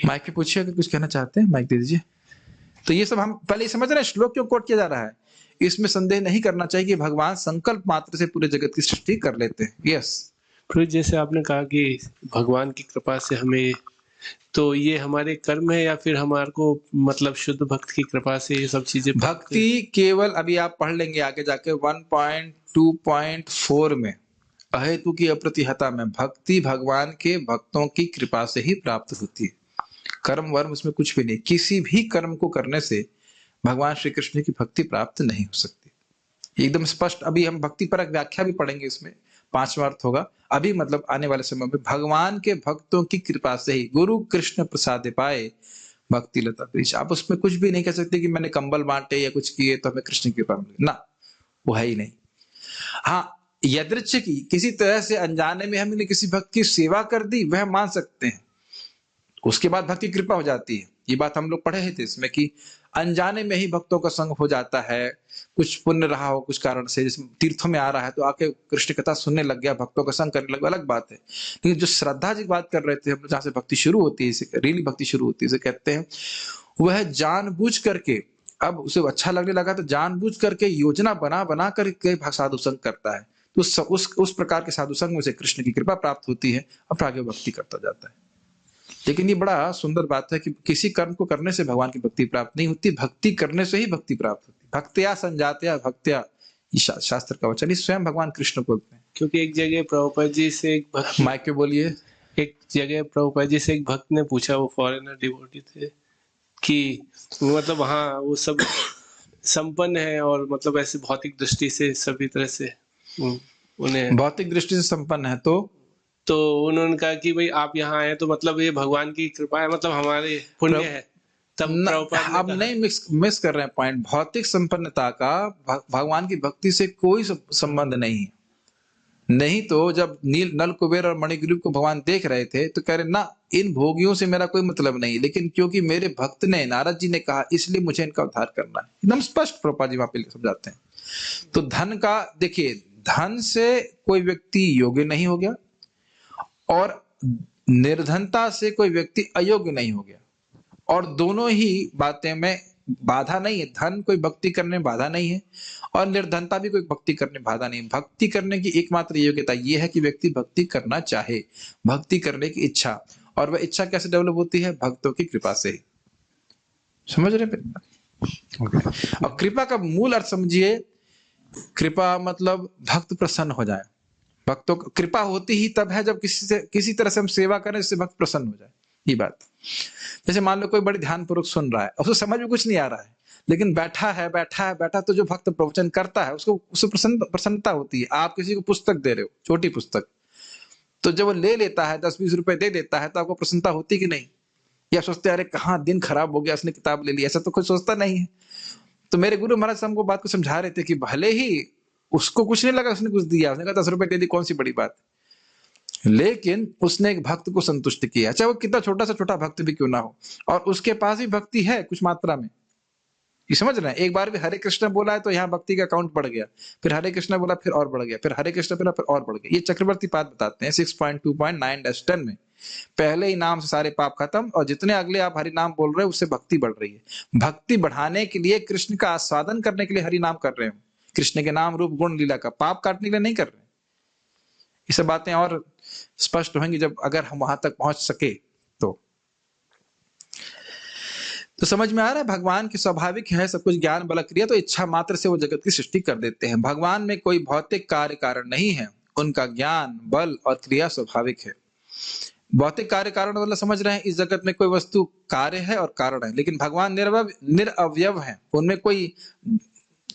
माइक पे पूछिए, अगर कुछ कहना चाहते हैं माइक दे दीजिए। तो ये सब हम पहले समझ रहे हैं, श्लोक क्यों कोट किया जा रहा है, इसमें संदेह नहीं करना चाहिए कि भगवान संकल्प मात्र से पूरे जगत की सृष्टि कर लेते हैं। यस फिर जैसे आपने कहा कि भगवान की कृपा से हमें, तो ये हमारे कर्म है या फिर हमारे को मतलब शुद्ध भक्त की कृपा से ये सब चीजें? भक्ति केवल, अभी आप पढ़ लेंगे आगे जाके 1.2.4 में, अहेतु की अप्रतिहता में, भक्ति भगवान के भक्तों की कृपा से ही प्राप्त होती है। कर्म वर्म उसमें कुछ भी नहीं, किसी भी कर्म को करने से भगवान श्री कृष्ण की भक्ति प्राप्त नहीं हो सकती, एकदम स्पष्ट। अभी हम भक्ति पर एक व्याख्या भी पढ़ेंगे, इसमें 5वां अर्थ होगा अभी, मतलब आने वाले समय में। भगवान के भक्तों की कृपा से ही गुरु कृष्ण प्रसाद पाए भक्ति लता वृक्ष। आप उसमें कुछ भी नहीं कह सकते कि मैंने कंबल बांटे या कुछ किए तो हमें कृष्ण की कृपा मिली, ना, वो है ही नहीं। हाँ, यदृच्छिक किसी तरह से अनजाने में हमने किसी भक्त की सेवा कर दी, वह मान सकते हैं, उसके बाद भक्ति कृपा हो जाती है। ये बात हम लोग पढ़े थे इसमें कि अनजाने में ही भक्तों का संग हो जाता है, कुछ पुण्य रहा हो कुछ कारण से, जैसे तीर्थों में आ रहा है तो आके कृष्ण कथा सुनने लग गया, भक्तों का संग करने लगा, अलग बात है। लेकिन जो श्रद्धा जी बात कर रहे थे हम, जहां से भक्ति शुरू होती है, इसे रियली भक्ति शुरू होती है, इसे कहते हैं वह जानबूझ करके, अब उसे अच्छा लगने लगा तो जानबूझ करके योजना बना बना कर के साधु संग करता है, तो उस प्रकार के साधु संग में उसे कृष्ण की कृपा प्राप्त होती है और फिर आगे भक्ति करता जाता है। लेकिन ये बड़ा सुंदर बात है कि किसी कर्म को करने से भगवान की भक्ति प्राप्त नहीं होती, भक्ति करने से ही भक्ति प्राप्त होती। भक्त्या संजात्या भक्त्या, ये शास्त्र का वचन, स्वयं भगवान कृष्ण बोलते हैं। क्योंकि एक जगह प्रभुपाद जी से एक भक्त, माइक पे बोलिए। एक जगह प्रभुपाद जी से एक भक्त ने पूछा, वो फॉरेनर डिवोटी थे, कि मतलब वहाँ वो सब संपन्न है और मतलब ऐसे भौतिक दृष्टि से सभी तरह से उन्हें भौतिक दृष्टि से संपन्न है, तो उन्होंने कहा कि भाई आप यहाँ आए तो मतलब ये भगवान की कृपा है, मतलब हमारे पुण्य है। तब प्रभुपाद ने अब कहा, नहीं मिस कर रहे हैं पॉइंट। भौतिक संपन्नता का भगवान की भक्ति से कोई संबंध नहीं है। नहीं तो जब नील नल कुबेर और मणिग्रीव को भगवान देख रहे थे तो कह रहे ना, इन भोगियों से मेरा कोई मतलब नहीं, लेकिन क्योंकि मेरे भक्त ने, नारद जी ने कहा, इसलिए मुझे इनका उद्धार करना है। एकदम स्पष्ट प्रभुपाद जी वहां पे समझाते हैं। तो धन का देखिए, धन से कोई व्यक्ति योग्य नहीं हो गया और निर्धनता से कोई व्यक्ति अयोग्य नहीं हो गया, और दोनों ही बातें में बाधा नहीं है। धन कोई भक्ति करने में बाधा नहीं है और निर्धनता भी कोई भक्ति करने में बाधा नहीं है। भक्ति करने की एकमात्र योग्यता यह है कि व्यक्ति भक्ति करना चाहे, भक्ति करने की इच्छा, और वह इच्छा कैसे डेवलप होती है? भक्तों की कृपा से। समझ रहे हैं? अब कृपा का मूल अर्थ समझिए। कृपा मतलब भक्त प्रसन्न हो जाए। भक्तों को कृपा होती ही तब है जब किसी तरह से हम सेवा करें जिससे भक्त प्रसन्न हो जाए। ये बात, जैसे मान लो कोई बड़ी ध्यानपूर्वक सुन रहा है, उसको समझ में कुछ नहीं आ रहा है, लेकिन बैठा तो जो भक्त प्रवचन करता है उसको प्रसन्नता होती है। आप किसी को पुस्तक दे रहे हो, छोटी पुस्तक, तो जब वो ले लेता है, 10-20 रुपए दे देता है, तो आपको प्रसन्नता होती कि नहीं? या सोचते अरे कहाँ दिन खराब हो गया, उसने किताब ले ली, ऐसा तो कोई सोचता नहीं है। तो मेरे गुरु महाराज हमको बात को समझा रहे थे कि भले ही उसको कुछ नहीं लगा, उसने कुछ दिया, उसने कहा 10 रुपए दे दी, कौन सी बड़ी बात, लेकिन उसने एक भक्त को संतुष्ट किया, चाहे वो कितना छोटा सा छोटा भक्त भी क्यों ना हो, और उसके पास भी भक्ति है कुछ मात्रा में। ये समझ रहे हैं? एक बार भी हरे कृष्ण बोला है तो यहाँ भक्ति का अकाउंट बढ़ गया, फिर हरे कृष्ण बोला फिर और बढ़ गया, फिर हरे कृष्ण बोला फिर और बढ़ गया। ये चक्रवर्ती पाद बताते हैं 6.2.9-10 में। पहले ही नाम से सारे पाप खत्म, और जितने अगले आप हरि नाम बोल रहे हो उससे भक्ति बढ़ रही है। भक्ति बढ़ाने के लिए, कृष्ण का आस्वादन करने के लिए हरि नाम कर रहे हो, कृष्ण के नाम रूप गुण लीला का पाप काटने के लिए नहीं कर रहे। ये सब बातें और स्पष्ट होंगी जब अगर हम वहां तक पहुंच सके तो समझ में आ रहा है। भगवान की स्वाभाविक है सब कुछ, ज्ञान बल क्रिया, तो इच्छा मात्र से वो जगत की सृष्टि कर देते हैं। भगवान में कोई भौतिक कार्य कारण नहीं है, उनका ज्ञान बल और क्रिया स्वाभाविक है। भौतिक कार्य कारण मतलब समझ रहे हैं, इस जगत में कोई वस्तु कार्य है और कारण है, लेकिन भगवान निरअवयव है। उनमें कोई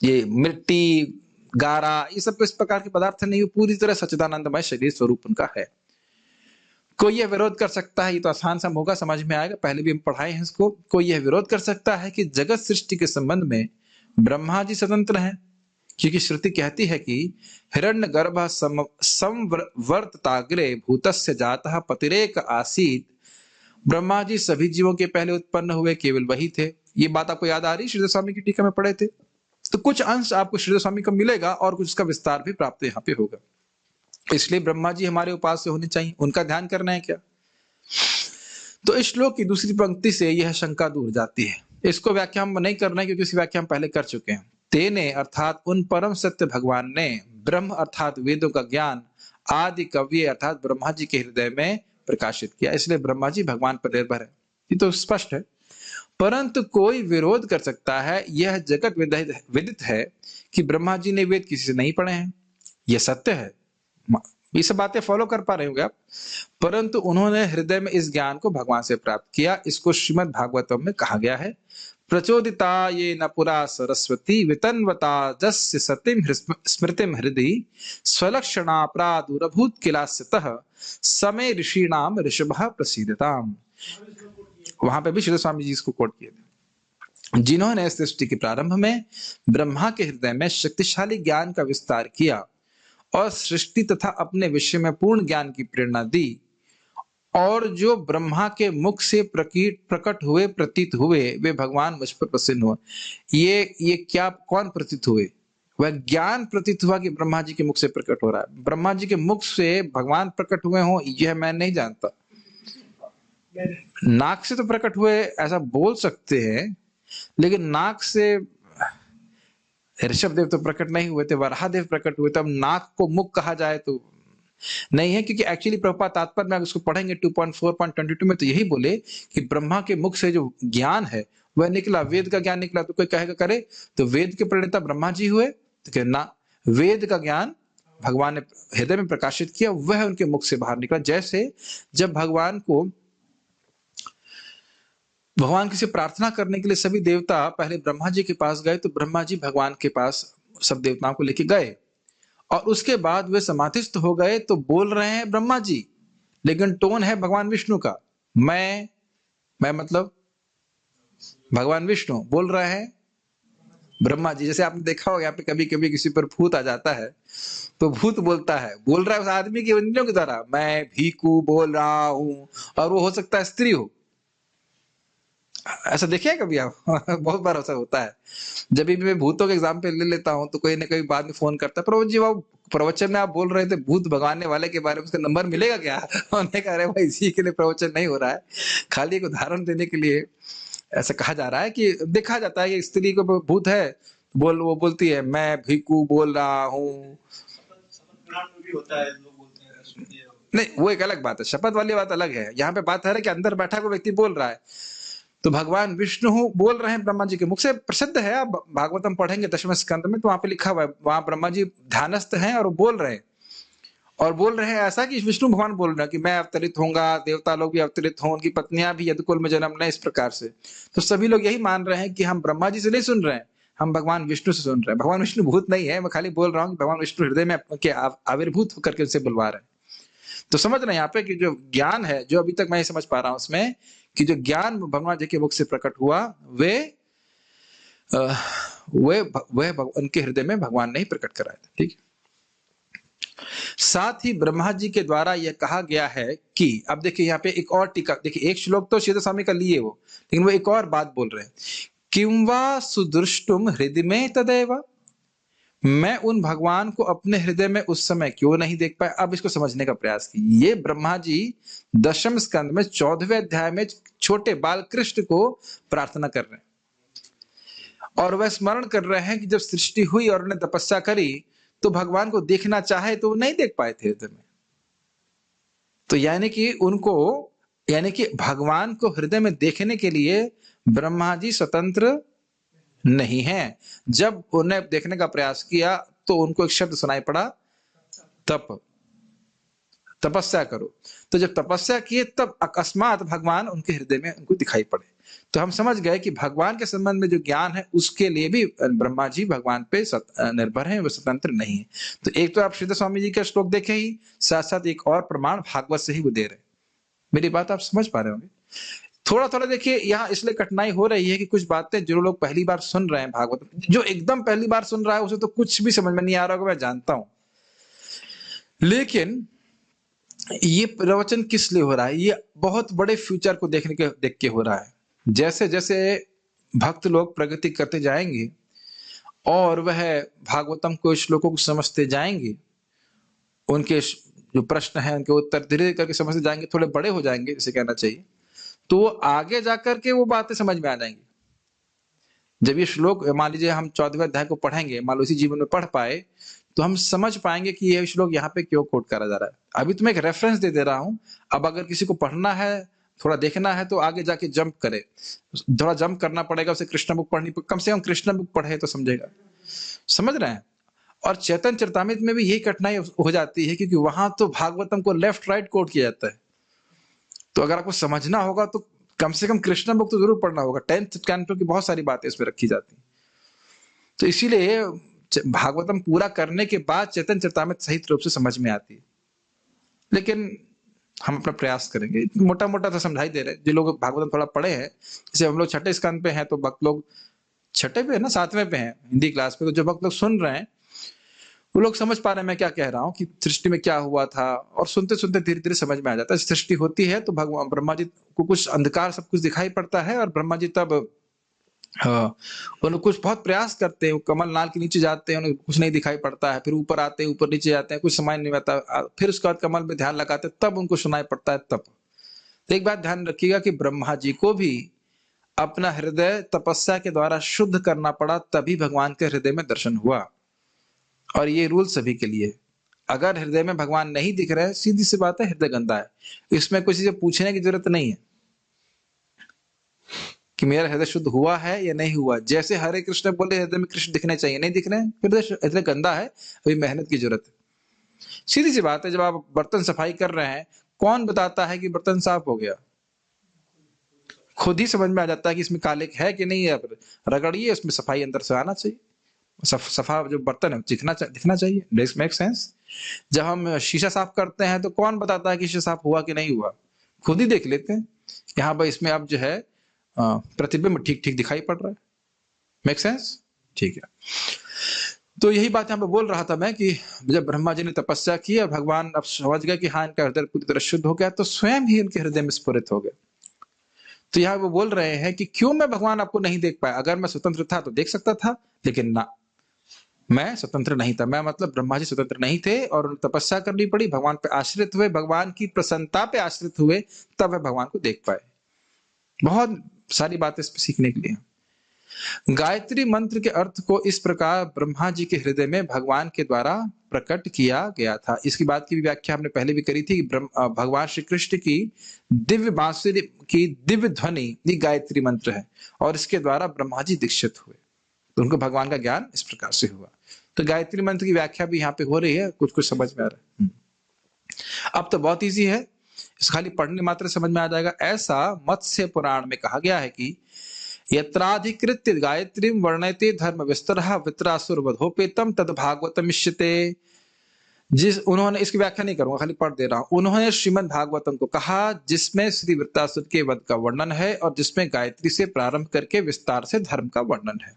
ये मिट्टी गारा ये सब इस प्रकार के पदार्थ नहीं, पूरी तरह सच्चिदानंदमय शरीर स्वरूप उनका है। कोई यह विरोध कर सकता है, ये तो आसान सा होगा, समझ में आएगा, पहले भी हम पढ़ाए हैं इसको। कोई यह विरोध कर सकता है कि जगत सृष्टि के संबंध में ब्रह्मा जी स्वतंत्र हैं, क्योंकि श्रुति कहती है कि हिरण्यगर्भ संवर्तताग्रे भूतस्य जातः पतिरेक आसीत। ब्रह्मा जी सभी जीवों के पहले उत्पन्न हुए, केवल वही थे। ये बात आपको याद आ रही? श्रीधर स्वामी की टीका में पढ़े थे। तो कुछ अंश आपको श्रीधर स्वामी को मिलेगा और कुछ उसका विस्तार भी प्राप्त यहाँ पे होगा। इसलिए ब्रह्मा जी हमारे उपास्य होने चाहिए, उनका ध्यान करना है क्या? तो इस श्लोक की दूसरी पंक्ति से यह शंका दूर जाती है। इसको व्याख्या हम नहीं करना है क्योंकि इस व्याख्या हम पहले कर चुके हैं। तेने अर्थात उन परम सत्य भगवान ने ब्रह्म अर्थात वेदों का ज्ञान आदि कव्य अर्थात ब्रह्मा जी के हृदय में प्रकाशित किया, इसलिए ब्रह्मा जी भगवान पर निर्भर है। ये तो स्पष्ट है। परंतु कोई विरोध कर सकता है, यह जगत विदित है कि ब्रह्मा जी ने वेद किसी से नहीं पढ़े हैं, यह सत्य है। ये सब बातें फॉलो कर पा रहे होंगे आप। परंतु उन्होंने हृदय में इस ज्ञान को भगवान से प्राप्त किया। इसको श्रीमद् भागवतम में कहा गया है, प्रचोदिता ये न पुरा सरस्वती वितन्वता जस्य सतिम स्मृतिम हृदि स्वलक्षणा प्रादुरभूत किलास्यतः समय ऋषीणाम ऋषभः प्रसीदताम। वहां पे भी श्री स्वामी जी इसको कोट किए थे। जिन्होंने सृष्टि के प्रारंभ में ब्रह्मा के हृदय में शक्तिशाली ज्ञान का विस्तार किया और सृष्टि तथा अपने विषय में पूर्ण ज्ञान की प्रेरणा दी, और जो ब्रह्मा के मुख से प्रकट हुए प्रतीत हुए, वे भगवान मुझ पर प्रसन्न हुए। ये क्या, कौन प्रतीत हुए? वह ज्ञान प्रतीत हुआ कि ब्रह्मा जी के मुख से प्रकट हो रहा है। ब्रह्मा जी के मुख से भगवान प्रकट हुए हों, यह मैं नहीं जानता। नाक से तो प्रकट हुए ऐसा बोल सकते हैं, लेकिन नाक से ऋषभ देव तो प्रकट नहीं हुए थे, वराहदेव प्रकट हुए थे। अब नाक को मुख कहा जाए तो नहीं है, क्योंकि एक्चुअली प्रभुपाद तात्पर्य में उसको पढ़ेंगे 2.4.22 में तो यही बोले कि ब्रह्मा के मुख से जो ज्ञान है वह निकला, वेद का ज्ञान निकला। तो कोई कहेगा करे तो वेद के प्रणेता ब्रह्मा जी हुए, तो क्या ना, वेद का ज्ञान भगवान ने हृदय में प्रकाशित किया, वह उनके मुख से बाहर निकला। जैसे जब भगवान किसी प्रार्थना करने के लिए सभी देवता पहले ब्रह्मा जी के पास गए, तो ब्रह्मा जी भगवान के पास सब देवताओं को लेके गए, और उसके बाद वे समाधिस्थ हो गए। तो बोल रहे हैं ब्रह्मा जी, लेकिन टोन है भगवान विष्णु का। मैं मतलब भगवान विष्णु बोल रहे हैं ब्रह्मा जी। जैसे आपने देखा होगा, यहाँ पे कभी कभी किसी पर भूत आ जाता है तो भूत बोल रहा है उस आदमी की इंद्रियों की तरह, मैं भीकू बोल रहा हूं, और वो हो सकता है स्त्री हो। ऐसा देखिए कभी आप? बहुत बार ऐसा होता है। जब भी मैं भूतों के एग्जाम्पल ले लेता हूं तो कोई ना कोई बाद में फोन करता है, प्रभु जी वो प्रवचन में आप बोल रहे थे भूत भगाने वाले के बारे में, उसका नंबर मिलेगा क्या? उन्होंने कहा अरे भाई इसी के लिए प्रवचन नहीं हो रहा है, खाली एक उदाहरण देने के लिए ऐसा कहा जा रहा है कि देखा जाता है कि स्त्री को भूत है, वो बोलती है मैं भीकू बोल रहा हूँ। नहीं, वो एक अलग बात है, शपथ वाली बात अलग है। यहाँ पे बात है कि अंदर बैठा कोई व्यक्ति बोल रहा है। तो भगवान विष्णु बोल रहे हैं ब्रह्मा जी के मुख से, प्रसिद्ध है। आप भागवतम पढ़ेंगे 10वें स्कंद में तो वहां पे लिखा हुआ है, वहां ब्रह्मा जी ध्यानस्थ हैं और बोल रहे हैं, और बोल रहे हैं ऐसा कि विष्णु भगवान बोल रहे हैं कि मैं अवतरित होऊंगा, देवता लोग भी अवतरित हों, उनकी पत्नियां भी यदुकुल में जन्म लें, इस प्रकार से। तो सभी लोग यही मान रहे हैं कि हम ब्रह्मा जी से नहीं सुन रहे हैं, हम भगवान विष्णु से सुन रहे हैं। भगवान विष्णु भूत नहीं है, मैं खाली बोल रहा हूँ कि भगवान विष्णु हृदय में आविर्भूत होकर के उनसे बुलवा रहे हैं। तो समझ रहे हैं यहाँ पे कि जो ज्ञान है, जो अभी तक मैं समझ पा रहा हूं उसमें, कि जो ज्ञान भगवान जी के मुख से प्रकट हुआ, वे उनके हृदय में भगवान ने ही प्रकट कराया था। ठीक है। साथ ही ब्रह्मा जी के द्वारा यह कहा गया है कि, अब देखिए यहाँ पे एक और टीका, देखिए एक श्लोक तो श्रीधर स्वामी का लिए वो, लेकिन वो एक और बात बोल रहे हैं, किं वा सुदृष्टुम हृदय में तदैव, मैं उन भगवान को अपने हृदय में उस समय क्यों नहीं देख पाया। अब इसको समझने का प्रयास कीजिए। ये ब्रह्मा जी 10वें स्कंद में 14वें अध्याय में छोटे बाल कृष्ण को प्रार्थना कर रहे हैं, और वह स्मरण कर रहे हैं कि जब सृष्टि हुई और उन्होंने तपस्या करी तो भगवान को देखना चाहे तो नहीं देख पाए थे हृदय में। तो यानी कि भगवान को हृदय में देखने के लिए ब्रह्मा जी स्वतंत्र नहीं है। जब उन्हें देखने का प्रयास किया तो उनको एक शब्द सुनाई पड़ा, तपस्या करो। तो जब तपस्या किए तब अकस्मात भगवान उनके हृदय में उनको दिखाई पड़े। तो हम समझ गए कि भगवान के संबंध में जो ज्ञान है उसके लिए भी ब्रह्मा जी भगवान पे निर्भर हैं, वो स्वतंत्र नहीं है। तो एक तो आप श्रीधर स्वामी जी का श्लोक देखे ही, साथ साथ एक और प्रमाण भागवत से ही वो दे रहे। मेरी बात आप समझ पा रहे होंगे। थोड़ा थोड़ा देखिए, यहाँ इसलिए कठिनाई हो रही है कि कुछ बातें जो लोग पहली बार सुन रहे हैं भागवत, जो एकदम पहली बार सुन रहा है उसे तो कुछ भी समझ में नहीं आ रहा होगा, मैं जानता हूं। लेकिन ये प्रवचन किस लिए हो रहा है? ये बहुत बड़े फ्यूचर को देख के हो रहा है। जैसे जैसे भक्त लोग प्रगति करते जाएंगे और वह भागवतम को श्लोकों को समझते जाएंगे, उनके जो प्रश्न हैं उनके उत्तर धीरे करके समझते जाएंगे, थोड़े बड़े हो जाएंगे जैसे कहना चाहिए, तो वो आगे जाकर के वो बातें समझ में आ जाएंगी। जब ये श्लोक मान लीजिए हम 14वें अध्याय को पढ़ेंगे, मान लो इसी जीवन में पढ़ पाए, तो हम समझ पाएंगे कि ये श्लोक यहाँ पे क्यों कोट करा जा रहा है। अभी तो मैं एक रेफरेंस दे रहा हूं। अब अगर किसी को पढ़ना है, थोड़ा देखना है, तो आगे जाके जंप करे, थोड़ा जंप करना पड़ेगा उसे, कृष्ण बुक पढ़नी, कम से कम कृष्ण बुक पढ़े तो समझेगा। समझ रहे हैं? और चैतन्य चरितामृत में भी यही कठिनाई हो जाती है, क्योंकि वहां तो भागवतम को लेफ्ट राइट कोट किया जाता है। तो अगर आपको समझना होगा तो कम से कम कृष्ण बुक तो जरूर पढ़ना होगा। 10th कैंटो की बहुत सारी बातें इसमें रखी जाती। तो इसीलिए भागवतम पूरा करने के बाद चैतन्य चरितामृत सही रूप से समझ में आती है। लेकिन हम अपना प्रयास करेंगे। मोटा मोटा तो समझाई दे रहे हैं, जो लोग भागवतम थोड़ा पढ़े हैं, जैसे हम लोग छठे स्कंद पे हैं तो भक्त लोग छठे पे है ना, सातवें पे हैं हिंदी क्लास पे, तो जो भक्त लोग सुन रहे हैं वो लोग समझ पा रहे हैं मैं क्या कह रहा हूँ कि सृष्टि में क्या हुआ था, और सुनते सुनते धीरे धीरे समझ में आ जाता है। सृष्टि होती है तो भगवान ब्रह्मा जी को कुछ अंधकार सब कुछ दिखाई पड़ता है, और ब्रह्मा जी तब उन्हें कुछ बहुत प्रयास करते हैं, कमल नाल के नीचे जाते हैं, उन्हें कुछ नहीं दिखाई पड़ता है, फिर ऊपर आते हैं, ऊपर नीचे जाते हैं, कुछ समय नहीं आता, फिर उसके बाद कमल में ध्यान लगाते हैं, तब उनको सुनाई पड़ता है। तब तो एक बात ध्यान रखिएगा कि ब्रह्मा जी को भी अपना हृदय तपस्या के द्वारा शुद्ध करना पड़ा, तभी भगवान के हृदय में दर्शन हुआ। और ये रूल सभी के लिए, अगर हृदय में भगवान नहीं दिख रहे, सीधी सी बात है हृदय गंदा है, इसमें किसी से पूछने की जरूरत नहीं है कि मेरा हृदय शुद्ध हुआ है या नहीं हुआ। जैसे हरे कृष्ण बोले हृदय में कृष्ण दिखने चाहिए, नहीं दिख रहे हैं, हृदय गंदा है, अभी मेहनत की जरूरत है। सीधी सी बात है, जब आप बर्तन सफाई कर रहे हैं, कौन बताता है कि बर्तन साफ हो गया? खुद ही समझ में आ जाता है कि इसमें कालिक है कि नहीं है, रगड़िए, उसमें सफाई अंदर से आना चाहिए, सफा जो बर्तन है दिखना चाहिए। This make sense. जब हम शीशा साफ करते हैं तो कौन बताता है कि शीशा साफ हुआ कि नहीं हुआ? खुद ही देख लेते हैं, यहाँ पर इसमें अब जो है प्रतिबिंब ठीक ठीक दिखाई पड़ रहा है। Make sense? ठीक है। तो यही बात यहाँ पे बोल रहा था मैं कि जब ब्रह्मा जी ने तपस्या की और भगवान अब समझ गए कि हाँ इनका हृदय पूरी तरह शुद्ध हो गया, तो स्वयं ही उनके हृदय में स्फुरित हो गए। तो यहाँ वो बोल रहे हैं कि क्यों मैं भगवान आपको नहीं देख पाया? अगर मैं स्वतंत्र था तो देख सकता था, लेकिन ना, मैं स्वतंत्र नहीं था। मैं मतलब ब्रह्मा जी स्वतंत्र नहीं थे, और उन्हें तपस्या करनी पड़ी, भगवान पे आश्रित हुए, भगवान की प्रसन्नता पे आश्रित हुए, तब वह भगवान को देख पाए। बहुत सारी बातें इसमें सीखने के लिए। गायत्री मंत्र के अर्थ को इस प्रकार ब्रह्मा जी के हृदय में भगवान के द्वारा प्रकट किया गया था। इसकी बात की भी व्याख्या हमने पहले भी करी थी कि भगवान श्री कृष्ण की दिव्य बांसुरी की दिव्य ध्वनि ये गायत्री मंत्र है, और इसके द्वारा ब्रह्मा जी दीक्षित हुए, तो उनको भगवान का ज्ञान इस प्रकार से हुआ। तो गायत्री मंत्र की व्याख्या भी यहाँ पे हो रही है, कुछ कुछ समझ में आ रहा है। अब तो बहुत इजी है, इस खाली पढ़ने मात्र समझ में आ जाएगा। ऐसा मत्स्य पुराण में कहा गया है कि यत्राधिकृत्य गायत्री वर्णयते धर्म विस्तरः वित्रासुर वधोपेतम तद भागवतम इष्यते। उन्होंने, इसकी व्याख्या नहीं करूंगा, खाली पढ़ दे रहा हूं। उन्होंने श्रीमद् भागवतम को कहा जिसमें श्री वृत्रासुर के वध का वर्णन है, और जिसमें गायत्री से प्रारंभ करके विस्तार से धर्म का वर्णन है।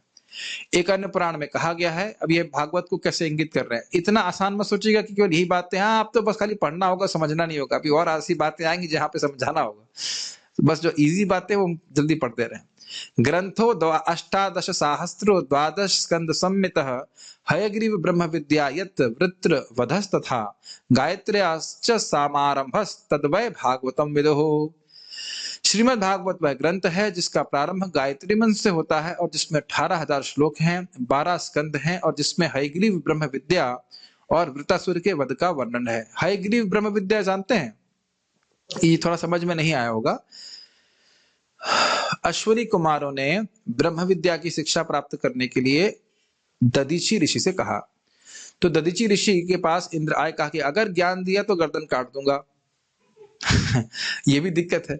एक अन्य पुराण में कहा गया है। अब ये भागवत को कैसे इंगित कर रहे हैं, इतना आसान मत सोचिएगा कि केवल यही बातें, हाँ आप तो बस खाली पढ़ना होगा, समझना नहीं होगा। अभी और ऐसी बातें आएंगी जहां पे समझाना होगा, तो बस जो इजी बातें वो जल्दी पढ़ते रहे। ग्रंथो अष्टादश सहस्रो द्वादश स्कंद संमितः हयग्रीव ब्रह्म विद्या यत् वृत्र वधस्तथा गायत्र्याश्च समारंभस् तद्वै भागवतम विदुः। श्रीमद् भागवत वह ग्रंथ है जिसका प्रारंभ गायत्री मंत्र से होता है, और जिसमें 18,000 श्लोक हैं, 12 स्कंद हैं, और जिसमें हयग्रीव ब्रह्म विद्या और वृत्रासुर के वध का वर्णन है। हयग्रीव ब्रह्म विद्या जानते हैं? ये थोड़ा समझ में नहीं आया होगा। अश्वनी कुमारों ने ब्रह्म विद्या की शिक्षा प्राप्त करने के लिए दधीची ऋषि से कहा, तो दधीची ऋषि के पास इंद्र आए, कहा कि अगर ज्ञान दिया तो गर्दन काट दूंगा। ये भी दिक्कत है।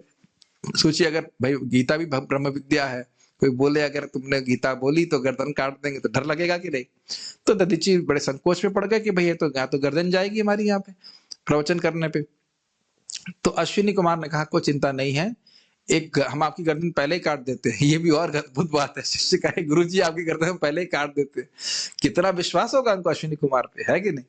सोचिए, अगर भाई गीता भी ब्रह्म विद्या है, कोई बोले अगर तुमने गीता बोली तो गर्दन काट देंगे, तो डर लगेगा कि नहीं? तो दधीची बड़े संकोच में पड़ गए कि भाई ये तो यहाँ तो गर्दन जाएगी हमारी यहाँ पे प्रवचन करने पे। तो अश्विनी कुमार ने कहा कोई चिंता नहीं है, हम आपकी गर्दन पहले ही काट देते हैं। ये भी और अद्भुत बात है, शिष्य कहे गुरु जी आपकी गर्दन पहले ही काट देते हैं। कितना विश्वास होगा उनको अश्विनी कुमार पे, है कि नहीं?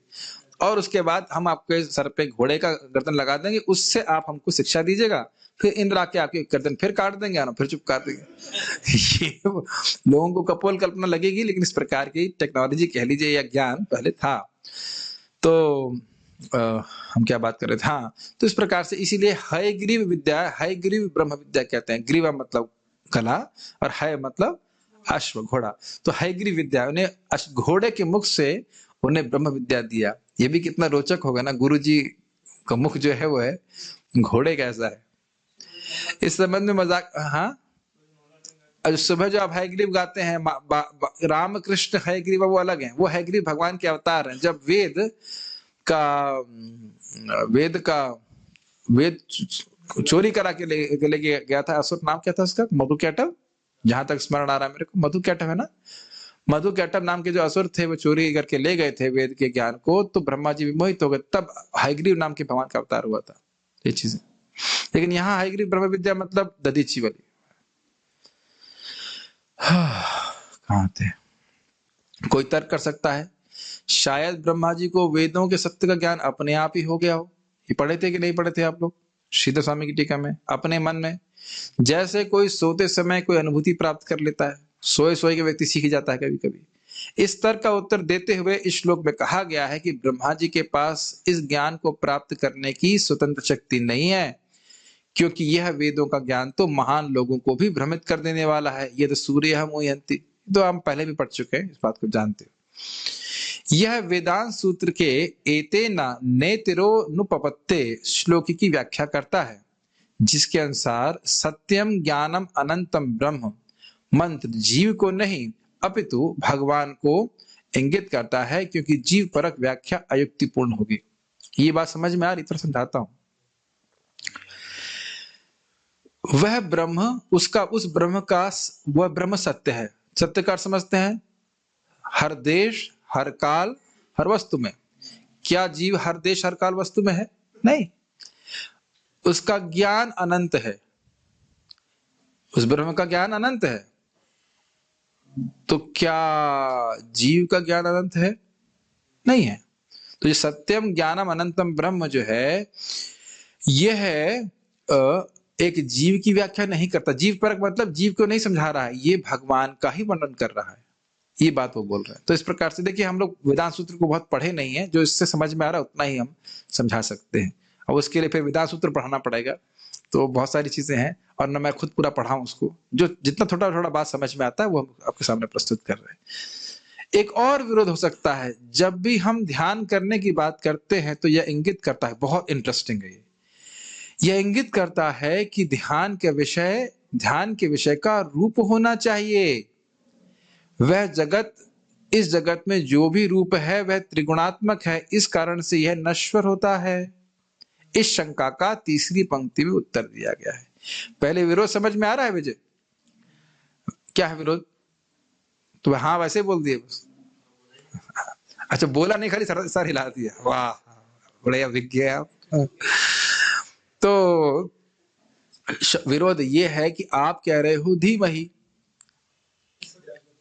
और उसके बाद हम आपके सर पे घोड़े का गर्दन लगा देंगे, उससे आप हमको शिक्षा दीजिएगा, फिर इंद्र आके आपकी गर्दन फिर काट देंगे, फिर चुप कर देंगे। ये लोगों को कपोल कल्पना लगेगी, लेकिन इस प्रकार की टेक्नोलॉजी कह लीजिए या ज्ञान पहले था। तो हम क्या बात कर रहे थे? हाँ, तो इस प्रकार से इसीलिए हयग्रीव विद्या, हयग्रीव ब्रह्म विद्या कहते हैं। ग्रीवा मतलब गला, और हय मतलब अश्व, घोड़ा। तो हयग्रीव विद्या, उन्हें घोड़े के मुख से उन्हें ब्रह्म विद्या दिया। ये भी कितना रोचक होगा ना, गुरु जी का मुख जो है वो है घोड़े कैसा है। इस संबंध में मजाक, हाँ, सुबह जो आप हयग्रीव गाते हैं, राम कृष्ण हयग्रीव, वो अलग है। वो हयग्रीव भगवान के अवतार हैं। जब वेद चोरी करा के लेके गया था असुर, नाम क्या था उसका? मधुकैटभ, जहां तक स्मरण आ रहा है मेरे को, मधुकैटभ है ना। मधुकैटभ नाम के जो असुर थे वो चोरी करके ले गए थे वेद के ज्ञान को, तो ब्रह्मा जी विमोहित हो गए, तब हयग्रीव नाम के भगवान का अवतार हुआ था। ये चीजें। लेकिन यहाँ हयग्रीव ब्रह्म विद्या मतलब दधीची वाली। कहाँ थे? कोई तर्क कर सकता है शायद ब्रह्मा जी को वेदों के सत्य का ज्ञान अपने आप ही हो गया हो। ये पढ़े थे कि नहीं पढ़े थे आप लोग श्रीधर स्वामी की टीका में? अपने मन में जैसे कोई सोते समय कोई अनुभूति प्राप्त कर लेता है, सोए सोए के व्यक्ति सीख जाता है कभी कभी। इस तर्क का उत्तर देते हुए इस श्लोक में कहा गया है कि ब्रह्मा जी के पास इस ज्ञान को प्राप्त करने की स्वतंत्र शक्ति नहीं है, क्योंकि यह वेदों का ज्ञान तो महान लोगों को भी भ्रमित कर देने वाला है। ये तो सूर्य हम मुह्यंति, तो हम पहले भी पढ़ चुके हैं, इस बात को जानते हो। यह वेदांत सूत्र के एतेना नेतिरोनुपपत्ते श्लोक की व्याख्या करता है, जिसके अनुसार सत्यम ज्ञानम अनंतम ब्रह्म मंत्र जीव को नहीं अपितु भगवान को इंगित करता है, क्योंकि जीव परक व्याख्या अयुक्तिपूर्ण होगी। ये बात समझ में आ रही? तरह समझाता हूं। वह ब्रह्म, उसका उस ब्रह्म का वह ब्रह्म सत्य है। सत्य का अर्थ समझते हैं? हर देश हर काल हर वस्तु में। क्या जीव हर देश हर काल वस्तु में है? नहीं। उसका ज्ञान अनंत है, उस ब्रह्म का ज्ञान अनंत है। तो क्या जीव का ज्ञान अनंत है? नहीं है। तो ये सत्यम ज्ञानम अनंतम ब्रह्म जो है, यह एक जीव की व्याख्या नहीं करता। जीव परक मतलब जीव को नहीं समझा रहा है, ये भगवान का ही वर्णन कर रहा है। ये बात वो बोल रहे हैं। तो इस प्रकार से देखिए, हम लोग वेदांत सूत्र को बहुत पढ़े नहीं है, जो इससे समझ में आ रहा है उतना ही हम समझा सकते हैं। और उसके लिए फिर वेदांत सूत्र पढ़ाना पड़ेगा, तो बहुत सारी चीजें हैं, और न मैं खुद पूरा पढ़ाऊं उसको। जो जितना थोड़ा थोड़ा बात समझ में आता है वो हम आपके सामने प्रस्तुत कर रहे हैं। एक और विरोध हो सकता है, जब भी हम ध्यान करने की बात करते हैं तो यह इंगित करता है, बहुत इंटरेस्टिंग है यह इंगित करता है कि ध्यान के विषय का रूप होना चाहिए। वह जगत, इस जगत में जो भी रूप है वह त्रिगुणात्मक है, इस कारण से यह नश्वर होता है। इस शंका का तीसरी पंक्ति में उत्तर दिया गया है। पहले विरोध समझ में आ रहा है विजय? क्या है विरोध? तो हाँ वैसे बोल दिए बस। अच्छा, बोला नहीं, खाली सर हिला दिया। वाह, बड़े अभिज्ञ हैं आप। तो विरोध ये है कि आप कह रहे हो धीमहि।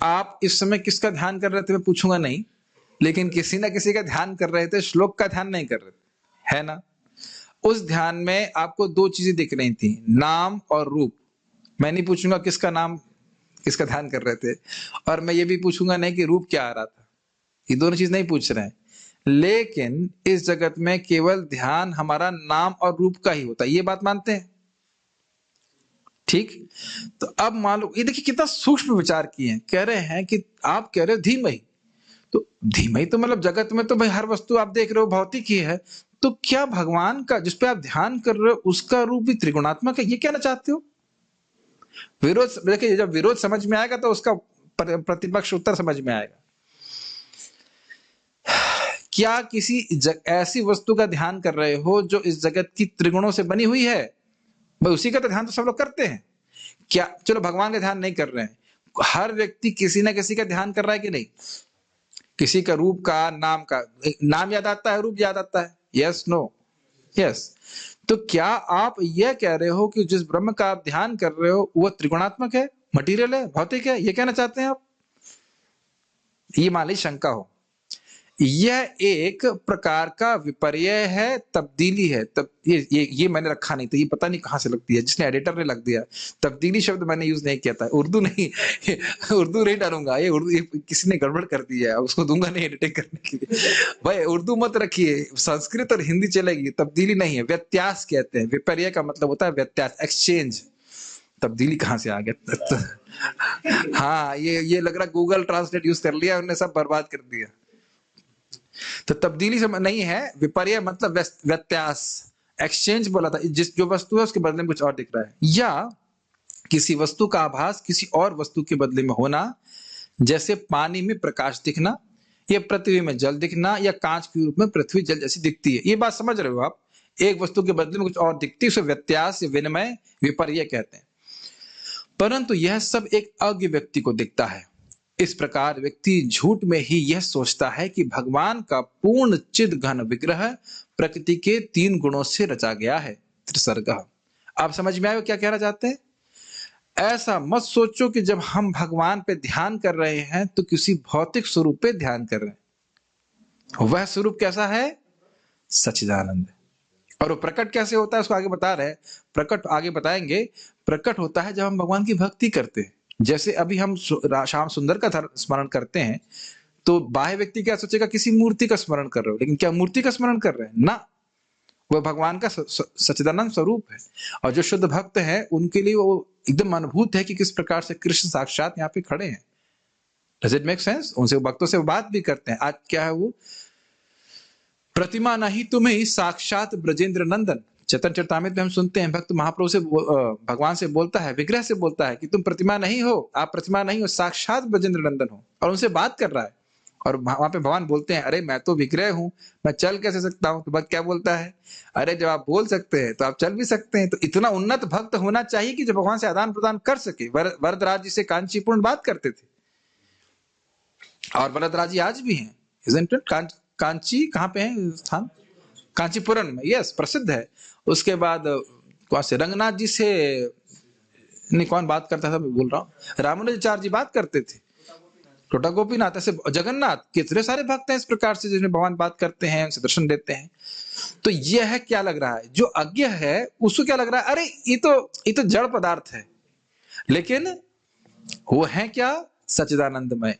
आप इस समय किसका ध्यान कर रहे थे मैं पूछूंगा नहीं, लेकिन किसी ना किसी का ध्यान कर रहे थे, श्लोक का ध्यान नहीं कर रहे थे, है ना? उस ध्यान में आपको दो चीजें दिख रही थी, नाम और रूप। मैं नहीं पूछूंगा किसका नाम, किसका ध्यान कर रहे थे, और मैं ये भी पूछूंगा नहीं कि रूप क्या आ रहा था। ये दोनों चीज नहीं पूछ रहे हैं। लेकिन इस जगत में केवल ध्यान हमारा नाम और रूप का ही होता है, ये बात मानते हैं? ठीक। तो अब मान लो, ये देखिए कितना सूक्ष्म विचार किए हैं। कह रहे हैं कि आप कह रहे हो धीमहि, तो धीमहि तो मतलब जगत में तो भाई हर वस्तु आप देख रहे हो भौतिक ही है, तो क्या भगवान का जिस पे आप ध्यान कर रहे हो उसका रूप भी त्रिगुणात्मक है? ये कहना चाहते हो? विरोध देखिए, जब विरोध समझ में आएगा तो उसका प्रतिपक्ष उत्तर समझ में आएगा। क्या किसी ऐसी वस्तु का ध्यान कर रहे हो जो इस जगत की त्रिगुणों से बनी हुई है? भाई उसी का तो ध्यान तो सब लोग करते हैं। क्या, चलो भगवान का ध्यान नहीं कर रहे हैं, हर व्यक्ति किसी ना किसी का ध्यान कर रहा है कि नहीं? किसी का रूप का, नाम का, नाम याद आता है, रूप याद आता है, यस नो? यस। तो क्या आप यह कह रहे हो कि जिस ब्रह्म का आप ध्यान कर रहे हो वह त्रिगुणात्मक है, मटीरियल है, भौतिक है, ये कहना चाहते हैं आप? ये मान ली शंका हो, यह एक प्रकार का विपर्य है, तब्दीली है। तब ये मैंने रखा नहीं था, ये पता नहीं कहां से लगती है, जिसने एडिटर ने लग दिया। तब्दीली शब्द मैंने यूज नहीं किया था, उर्दू नहीं उर्दू नहीं डालूंगा, ये उर्दू किसी ने गड़बड़ कर दिया है, उसको दूंगा नहीं एडिटिंग करने के लिए। भाई उर्दू मत रखिए, संस्कृत और हिंदी चलेगी, तब्दीली नहीं है, व्यत्यास कहते हैं। विपर्य का मतलब होता है व्यत्यास, एक्सचेंज। तब्दीली कहां से आ गया? हाँ, ये लग रहा गूगल ट्रांसलेट यूज कर लिया, उन्होंने सब बर्बाद कर दिया। तो तब्दीली से नहीं है, विपर्य मतलब व्यत्यास, एक्सचेंज बोला था। जो वस्तु है उसके बदले में कुछ और दिख रहा है, या किसी वस्तु का आभास किसी और वस्तु के बदले में होना, जैसे पानी में प्रकाश दिखना, या पृथ्वी में जल दिखना, या कांच के रूप में पृथ्वी जल जैसी दिखती है। ये बात समझ रहे हो आप? एक वस्तु के बदले में कुछ और दिखती है, उसे व्यत्यास या विनिमय, विपर्य कहते हैं। परंतु यह सब एक अज्ञ व्यक्ति को दिखता है। इस प्रकार व्यक्ति झूठ में ही यह सोचता है कि भगवान का पूर्ण चिद घन विग्रह प्रकृति के 3 गुणों से रचा गया है। त्रिसर्गः। आप समझ में आए वो क्या कहना चाहते हैं? ऐसा मत सोचो कि जब हम भगवान पे ध्यान कर रहे हैं तो किसी भौतिक स्वरूप पे ध्यान कर रहे हैं। वह स्वरूप कैसा है? सच्चिदानंद। और वो प्रकट कैसे होता है उसको आगे बता रहे हैं। प्रकट आगे बताएंगे। प्रकट होता है जब हम भगवान की भक्ति करते हैं। जैसे अभी हम श्याम सुंदर का स्मरण करते हैं तो बाह्य व्यक्ति क्या सोचेगा? किसी मूर्ति का स्मरण कर रहे हो। लेकिन क्या मूर्ति का स्मरण कर रहे हैं? ना, वह भगवान का सच्चिदानंद स्वरूप है। और जो शुद्ध भक्त है उनके लिए वो एकदम अनुभूत है कि किस प्रकार से कृष्ण साक्षात यहाँ पे खड़े हैं। Does it make sense? उनसे भक्तों से बात भी करते हैं। आज क्या है वो? प्रतिमा नहीं तुम्हें साक्षात ब्रजेंद्र नंदन। चैतन्य चरितामृत में हम सुनते हैं भक्त महाप्रभु से भगवान से बोलता है, विग्रह से बोलता है कि तुम प्रतिमा नहीं हो, आप प्रतिमा नहीं हो, साक्षात ब्रजेंद्र नंदन हो। और उनसे बात कर रहा है। और वहां पे भगवान बोलते हैं, अरे मैं तो विग्रह हूं, मैं चल कैसे सकता हूं? तो भक्त क्या बोलता है? अरे जब आप बोल सकते हैं तो आप चल भी सकते हैं। तो इतना उन्नत भक्त होना चाहिए कि जो भगवान से आदान प्रदान कर सके। वरदराज जी से कांचीपूर्ण बात करते थे और वरदराज जी आज भी हैं। Isn't it? कांची कहाँ पे है स्थान? कांचीपुरम में। यस, प्रसिद्ध है। उसके बाद कौन से रंगनाथ जी से नहीं, कौन बात करता था मैं भूल रहा हूँ। रामानुजाचार्य जी बात करते थे। टोटा गोपीनाथ, ऐसे जगन्नाथ, कितने सारे भक्त हैं इस प्रकार से जिन्हें भगवान बात करते हैं, उनसे दर्शन देते हैं। तो यह है, क्या लग रहा है? जो अज्ञ है उसको क्या लग रहा है? अरे ये तो जड़ पदार्थ है। लेकिन वो है क्या? सच्चिदानंदमय।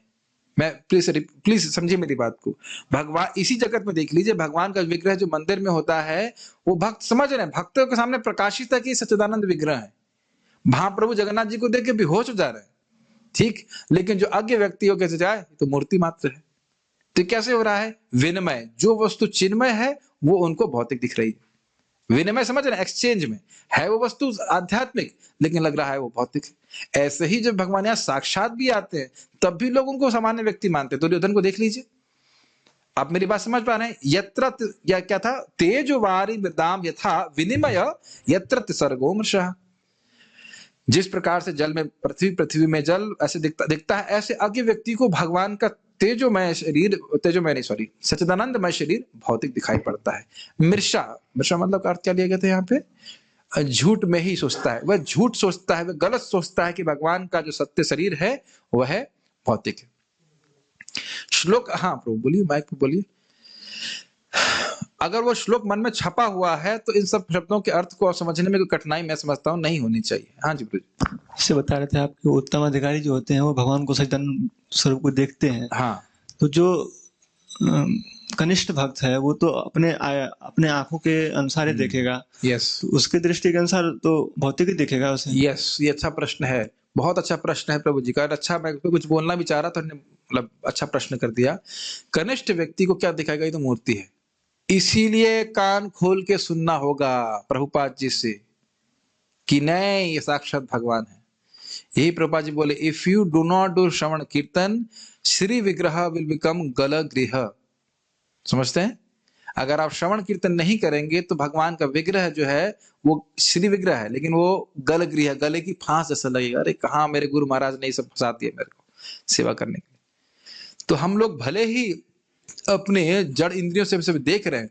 मैं प्लीज समझिए मेरी बात को। भगवान इसी जगत में देख लीजिए, भगवान का विग्रह जो मंदिर में होता है वो भक्त समझ रहे हैं, भक्तों के सामने प्रकाशित है कि सच्चिदानंद विग्रह है। महाप्रभु जगन्नाथ जी को देख के बेहोश हो जा रहे हैं, ठीक। लेकिन जो अज्ञ व्यक्ति हो कैसे जाए, तो मूर्ति मात्र है। तो कैसे हो रहा है? विनिमय। जो वस्तु चिन्मय है वो उनको भौतिक दिख रही है। विनिमय समझ रहे हैं? एक्सचेंज में है वो वस्तु आध्यात्मिक, लेकिन लग रहा है वो भौतिक है। ऐसे ही जब भगवान यहाँ साक्षात भी आते हैं तब भी लोग उनको सामान्य व्यक्ति मानते हैं। दुर्योधन को देख लीजिए। आप मेरी बात समझ पा रहे हैं? यत्र या क्या था? तेजो वारी मृदाम यथा विनिमय यत्र सर्गो मृषः। जिस प्रकार से जल में पृथ्वी में जल ऐसे दिखता है, ऐसे अज्ञ व्यक्ति को भगवान का तेजोमय नहीं, सच्चिदानंदमय शरीर भौतिक दिखाई पड़ता है। मृषा मतलब का अर्थ क्या लिया गया था यहाँ पे? झूठ में ही सोचता है, वह झूठ सोचता है, वह गलत सोचता है कि भगवान का जो सत्य शरीर है वह भौतिक है। श्लोक, हाँ प्रभु बोलिए, माइक पे बोलिए। अगर वो श्लोक मन में छपा हुआ है तो इन सब शब्दों के अर्थ को समझने में कोई कठिनाई मैं समझता हूँ नहीं होनी चाहिए। हाँ जी प्रभु। इससे बता रहे थे आपके उत्तम अधिकारी जो होते हैं वो भगवान को सच्चिदानंद स्वरूप को देखते हैं। हाँ, तो जो कनिष्ठ भक्त है वो तो अपने आंखों के अनुसार ही देखेगा। यस, तो उसके दृष्टि के अनुसार तो भौतिक ही दिखेगा उसे। यस, ये अच्छा प्रश्न है, बहुत अच्छा प्रश्न है प्रभु जी का। अच्छा, मैं कुछ बोलना भी चाह रहा था, मतलब अच्छा प्रश्न कर दिया। कनिष्ठ व्यक्ति को क्या दिखाएगा? ये तो मूर्ति है। इसीलिए कान खोल के सुनना होगा प्रभुपाद जी से कि नहीं, ये साक्षात भगवान है। यही प्रभुपाद जी बोले, if you do not do श्रवण कीर्तन श्री विग्रह विल बिकम गल गृह। समझते हैं? अगर आप श्रवण कीर्तन नहीं करेंगे तो भगवान का विग्रह जो है वो श्री विग्रह है, लेकिन वो गल गृह, गले की फांस जैसा लगेगा। अरे कहाँ मेरे गुरु महाराज ने ये सब फंसा दिया मेरे को सेवा करने के लिए। तो हम लोग भले ही अपने जड़ इंद्रियों से सब देख रहे हैं,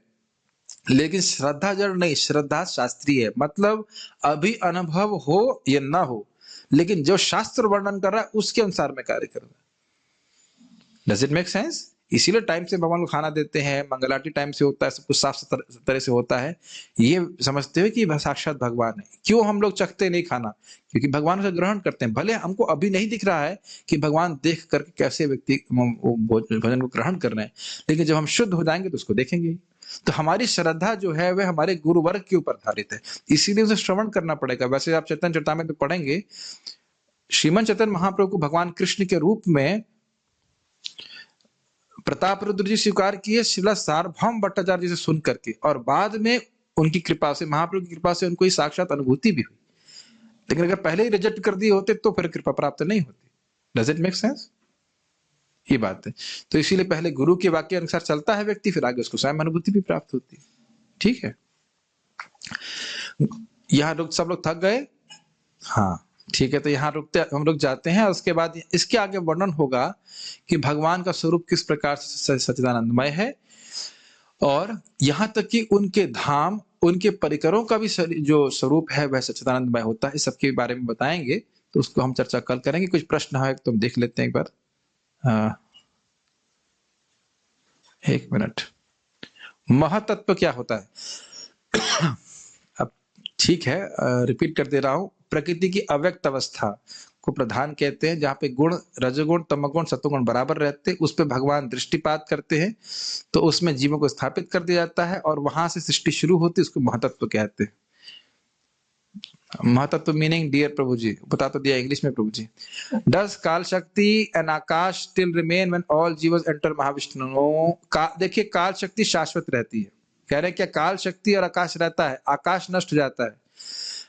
लेकिन श्रद्धा जड़ नहीं, श्रद्धा शास्त्रीय है। मतलब अभी अनुभव हो या ना हो, लेकिन जो शास्त्र वर्णन कर रहा है उसके अनुसार मैं कार्य कर रहा हूं। Does it make sense? इसीलिए टाइम से भगवान को खाना देते हैं, मंगलाटी टाइम से होता है, सब कुछ साफ तरह से होता है। ये समझते हुए कि साक्षात भगवान है। क्यों हम लोग चखते नहीं खाना? क्योंकि भगवान उसे ग्रहण करते हैं। भले हमको अभी नहीं दिख रहा है कि भगवान देख करके कैसे व्यक्ति भोजन को ग्रहण कर रहे हैं, लेकिन जब हम शुद्ध हो जाएंगे तो उसको देखेंगे। तो हमारी श्रद्धा जो है वह हमारे गुरु वर्ग के ऊपर आधारित है, इसीलिए उसे श्रवण करना पड़ेगा। वैसे आप चैतन्य चरितामृत में पढ़ेंगे, श्रीमन चैतन्य महाप्रभु को भगवान कृष्ण के रूप में प्रताप रुद्र जी स्वीकार किए श्रीला सार्वभौम भट्टाचार्य जी से सुन करके, और बाद में उनकी कृपा से, महाप्रभु की कृपा से उनको साक्षात अनुभूति भी हुई। लेकिन अगर पहले ही रिजेक्ट कर दिए होते तो फिर कृपा प्राप्त नहीं होती। Does it make sense? ये बात है। तो इसीलिए पहले गुरु के वाक्य अनुसार चलता है व्यक्ति, फिर आगे उसको स्वयं अनुभूति भी प्राप्त होती है। ठीक है, यहाँ रुक, सब लोग थक गए? हाँ ठीक है, तो यहाँ रुकते, हम लोग जाते हैं। उसके बाद इसके आगे वर्णन होगा कि भगवान का स्वरूप किस प्रकार से सच्चिदानंदमय है, और यहाँ तक कि उनके धाम उनके परिकरों का भी जो स्वरूप है वह सच्चिदानंदमय होता है। इस सबके बारे में बताएंगे, तो उसको हम चर्चा कल करेंगे। कुछ प्रश्न है तो हम देख लेते हैं एक बार। एक मिनट। महातत्व क्या होता है? अब ठीक है, रिपीट कर दे रहा हूं। प्रकृति की अव्यक्त अवस्था को प्रधान कहते हैं, जहां पे गुण रजोगुण तमोगुण सत्वगुण बराबर रहते हैं, उस पे भगवान दृष्टिपात करते हैं, तो उसमें जीवों को स्थापित कर दिया जाता है और वहां से सृष्टि शुरू होती है। उसको महातत्व कहते हैं। महातत्व मीनिंग, डियर प्रभु जी, बता तो दिया इंग्लिश में प्रभु जी। डज काल शक्ति and Akash still remain when all जीवस एंटर महाविष्णु? देखिए, काल शक्ति शाश्वत रहती है। कह रहे हैं क्या काल शक्ति और आकाश रहता है? आकाश नष्ट हो जाता है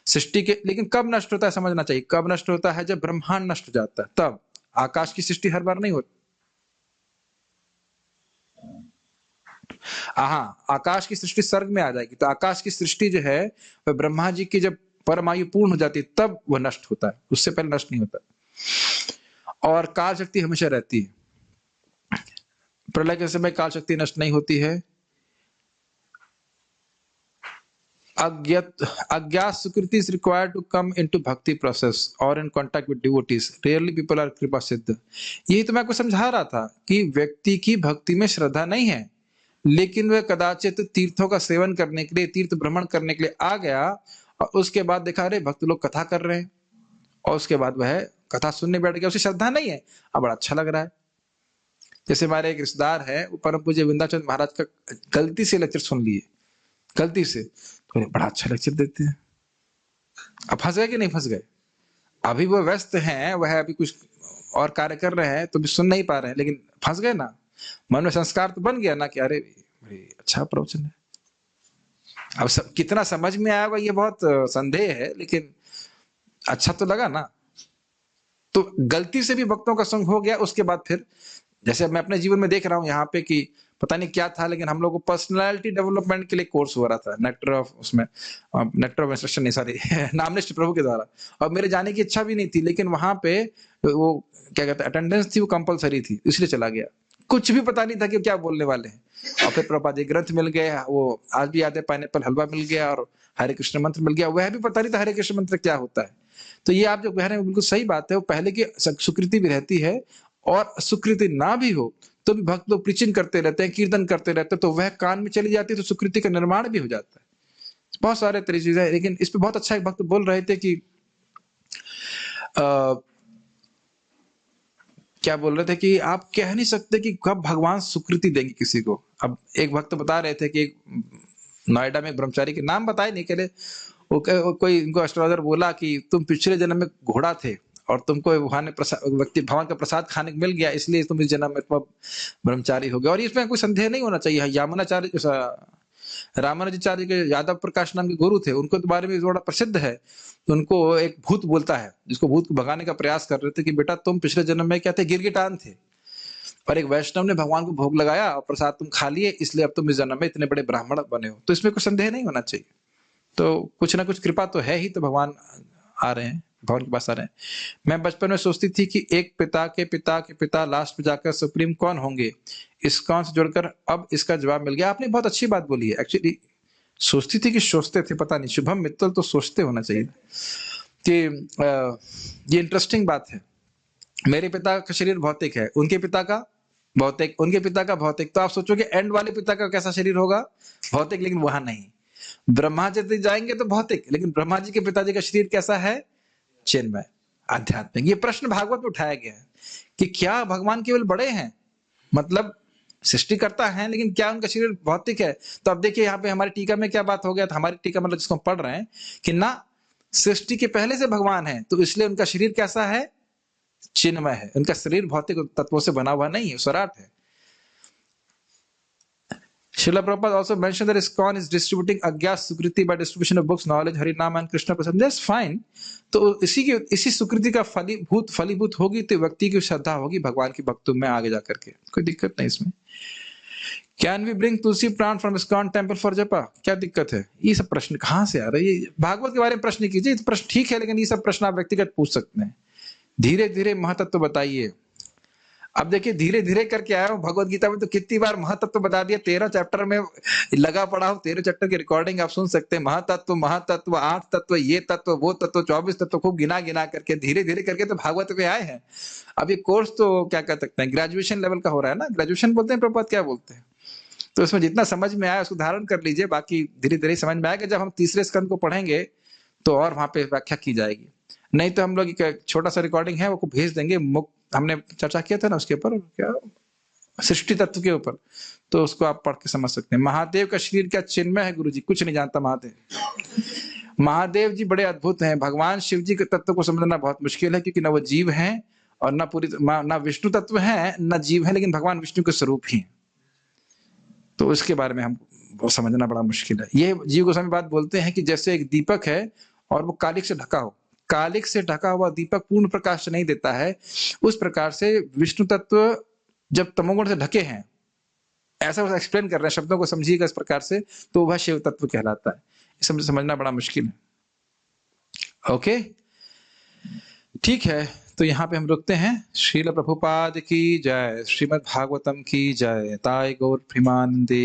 सृष्टि के, लेकिन कब नष्ट होता है समझना चाहिए। कब नष्ट होता है? जब ब्रह्मांड नष्ट हो जाता है, तब। आकाश की सृष्टि हर बार नहीं होती। हाँ, आकाश की सृष्टि स्वर्ग में आ जाएगी, तो आकाश की सृष्टि जो है वह ब्रह्मा जी की जब परमायु पूर्ण हो जाती है तब वह नष्ट होता है, उससे पहले नष्ट नहीं होता। और काल शक्ति हमेशा रहती है। प्रलय के समय काल शक्ति नष्ट नहीं होती है। अज्ञात सुकृति is required to come into bhakti process or in contact with devotees. Rarely people are कृपा सिद्ध। यही तो मैं आपको समझा रहा था कि व्यक्ति की भक्ति में श्रद्धा नहीं है, लेकिन वह कदाचित तीर्थों का सेवन करने के लिए, तीर्थ भ्रमण करने के लिए आ गया और उसके बाद देखा अरे भक्त लोग कथा कर रहे हैं, और उसके बाद वह कथा सुनने बैठ गया। उसे श्रद्धा नहीं है, अब बड़ा अच्छा लग रहा है। जैसे हमारे एक रिश्तेदार है, वो परम पूज्य विंध्याचल महाराज का गलती से लेक्चर सुन लिए, गलती से, तो बड़ा अच्छा लेक्चर देते हैं। अब फंस गए कि नहीं फंस गए? अभी वो व्यस्त हैं, वह अभी कुछ और कार्य कर रहे हैं, तो भी सुन नहीं पा रहे हैं, लेकिन फंस गए ना। मन में संस्कार तो बन गया ना कि अरे अच्छा प्रवचन है। अब कितना समझ में आया ये बहुत संदेह है, लेकिन अच्छा तो लगा ना। तो गलती से भी भक्तों का संग हो गया। उसके बाद फिर जैसे मैं अपने जीवन में देख रहा हूँ यहाँ पे कि पता नहीं क्या था, लेकिन हम लोग को पर्सनालिटी डेवलपमेंट के लिए कोर्स हो रहा था नेक्टर ऑफ इंस्ट्रक्शन नहीं, सॉरी नामनिष्ठ प्रभु के द्वारा। और मेरे जाने की इच्छा भी नहीं थी, लेकिन वहां पे वो क्या कहते हैं अटेंडेंस थी, वो कंपलसरी थी, इसलिए चला गया। कुछ भी पता नहीं था कि क्या बोलने वाले हैं। और फिर प्रभुपाद जी ग्रंथ मिल गए, वो आज भी याद है, पाइनएप्पल हलवा मिल गया और हरे कृष्ण मंत्र मिल गया। वह भी पता नहीं था हरे कृष्ण मंत्र क्या होता है। तो ये आप जो कह रहे हैं बिल्कुल सही बात है। वो पहले की सुकृति भी रहती है, और सुकृति ना भी हो तो भी भक्त लोग प्रीचिंग करते रहते हैं, कीर्तन करते रहते हैं, तो वह कान में चली जाती है, तो सुकृति का निर्माण भी हो जाता है। बहुत सारे तरह चीजें हैं, लेकिन इस पे बहुत अच्छा एक भक्त बोल रहे थे कि क्या बोल रहे थे कि आप कह नहीं सकते कि कब भगवान सुकृति देंगे किसी को। अब एक भक्त बता रहे थे कि नोएडा में एक ब्रह्मचारी के नाम बताए नहीं, कह वो कोई इनको एस्ट्रोलॉजर बोला कि तुम पिछले जन्म में घोड़ा थे और तुमको वहां ने व्यक्ति भगवान का प्रसाद खाने को मिल गया, इसलिए तुम इस जन्म में ब्रह्मचारी हो गए। और इसमें कोई संदेह नहीं होना चाहिए। यामुनाचार्य रामानुजाचार्य के यादव प्रकाश नाम के गुरु थे, उनको बारे में बड़ा प्रसिद्ध है। तो उनको एक भूत बोलता है, जिसको भूत को भगाने का प्रयास कर रहे थे कि बेटा तुम पिछले जन्म में क्या थे, गिरगिटान थे, और एक वैष्णव ने भगवान को भोग लगाया और प्रसाद तुम खा लिए, इसलिए अब तुम इस जन्म में इतने बड़े ब्राह्मण बने हो। तो इसमें कोई संदेह नहीं होना चाहिए। तो कुछ ना कुछ कृपा तो है ही, तो भगवान आ रहे हैं, भगवान के पास आ रहे हैं। मैं बचपन में सोचती थी कि एक पिता के पिता के पिता लास्ट में जाकर सुप्रीम कौन होंगे। इस कौन से जुड़कर अब इसका जवाब मिल गया। आपने बहुत अच्छी बात बोली है। एक्चुअली सोचती थी कि सोचते थे, पता नहीं शुभम मित्तल तो सोचते होना चाहिए कि ये इंटरेस्टिंग बात है। मेरे पिता का शरीर भौतिक है, उनके पिता का भौतिक, उनके पिता का भौतिक। तो आप सोचोगे एंड वाले पिता का कैसा शरीर होगा, भौतिक, लेकिन वहां नहीं। ब्रह्मा जी जाएंगे तो भौतिक, लेकिन ब्रह्मा जी के पिताजी का शरीर कैसा है, चिन्मय, आध्यात्मिक। ये प्रश्न भागवत में उठाया गया है कि क्या भगवान केवल बड़े हैं, मतलब सृष्टि करता है, लेकिन क्या उनका शरीर भौतिक है। तो अब देखिए यहाँ पे हमारी टीका में क्या बात हो गया था। हमारी टीका मतलब जिसको हम पढ़ रहे हैं कि ना सृष्टि के पहले से भगवान है, तो इसलिए उनका शरीर कैसा है, चिन्मय है। उनका शरीर भौतिक तत्वों से बना हुआ नहीं है, स्वराट है। Srila Prabhupada also mentioned that ISKCON is distributing Agyas Sukriti by distribution of books, knowledge, Harinam and Krishna Prasad. That's fine. तो इसी सुकृति का फलीभूत होगी तो व्यक्ति की श्रद्धा होगी भगवान की भक्तों में आगे जाकर के, कोई दिक्कत नहीं इसमें। Can we bring Tulsi plant from ISKCON temple for japa? क्या दिक्कत है? ये सब प्रश्न कहाँ से आ रहे हैं? ये भागवत के बारे में प्रश्न कीजिए, तो प्रश्न ठीक है, लेकिन ये सब प्रश्न आप व्यक्तिगत पूछ सकते हैं। धीरे धीरे महत्व बताइए। अब देखिए धीरे धीरे करके आया हूँ, भगवत गीता में तो कितनी बार महातत्व बता दिया, 13 चैप्टर में लगा पड़ा हूँ, 13 चैप्टर की रिकॉर्डिंग आप सुन सकते हैं। महातत्व 8 तत्व, ये तत्व वो तत्व, 24 तत्व, खूब गिना गिना करके धीरे धीरे करके तो भागवत में आए हैं। अब ये कोर्स तो क्या कह सकते हैं, ग्रेजुएशन लेवल का हो रहा है ना, ग्रेजुएशन बोलते हैं प्रभुपाद, क्या बोलते हैं, तो उसमें जितना समझ में आया उसको धारण कर लीजिए, बाकी धीरे धीरे समझ में आएगा। जब हम तीसरे स्कंद को पढ़ेंगे तो और वहां पे व्याख्या की जाएगी। नहीं तो हम लोग एक छोटा सा रिकॉर्डिंग है वो भेज देंगे, हमने चर्चा किया था ना उसके ऊपर, क्या सृष्टि तत्व के ऊपर, तो उसको आप पढ़ के समझ सकते हैं। महादेव का शरीर क्या चिन्मय है गुरुजी? कुछ नहीं जानता महादेव। महादेव जी बड़े अद्भुत हैं। भगवान शिव जी के तत्व को समझना बहुत मुश्किल है, क्योंकि ना वो जीव हैं और ना विष्णु तत्व है, ना जीव है, लेकिन भगवान विष्णु के स्वरूप ही हैं। तो उसके बारे में हम वो समझना बड़ा मुश्किल है। ये जीव गोस्वामी बात बोलते हैं कि जैसे एक दीपक है और वो कालिक से ढका हो, कालिक से ढका हुआ दीपक पूर्ण प्रकाश नहीं देता है, उस प्रकार से विष्णु तत्व जब तमोगुण से ढके हैं, ऐसा एक्सप्लेन कर रहे हैं, शब्दों को समझिएगा इस प्रकार से, तो वह शिव तत्व कहलाता है। समझना बड़ा मुश्किल है। ओके, ठीक है, तो यहाँ पे हम रुकते हैं। श्रील प्रभुपाद की जय, श्रीमद् भागवतम की जय, ताई गौर प्रेमानंदे।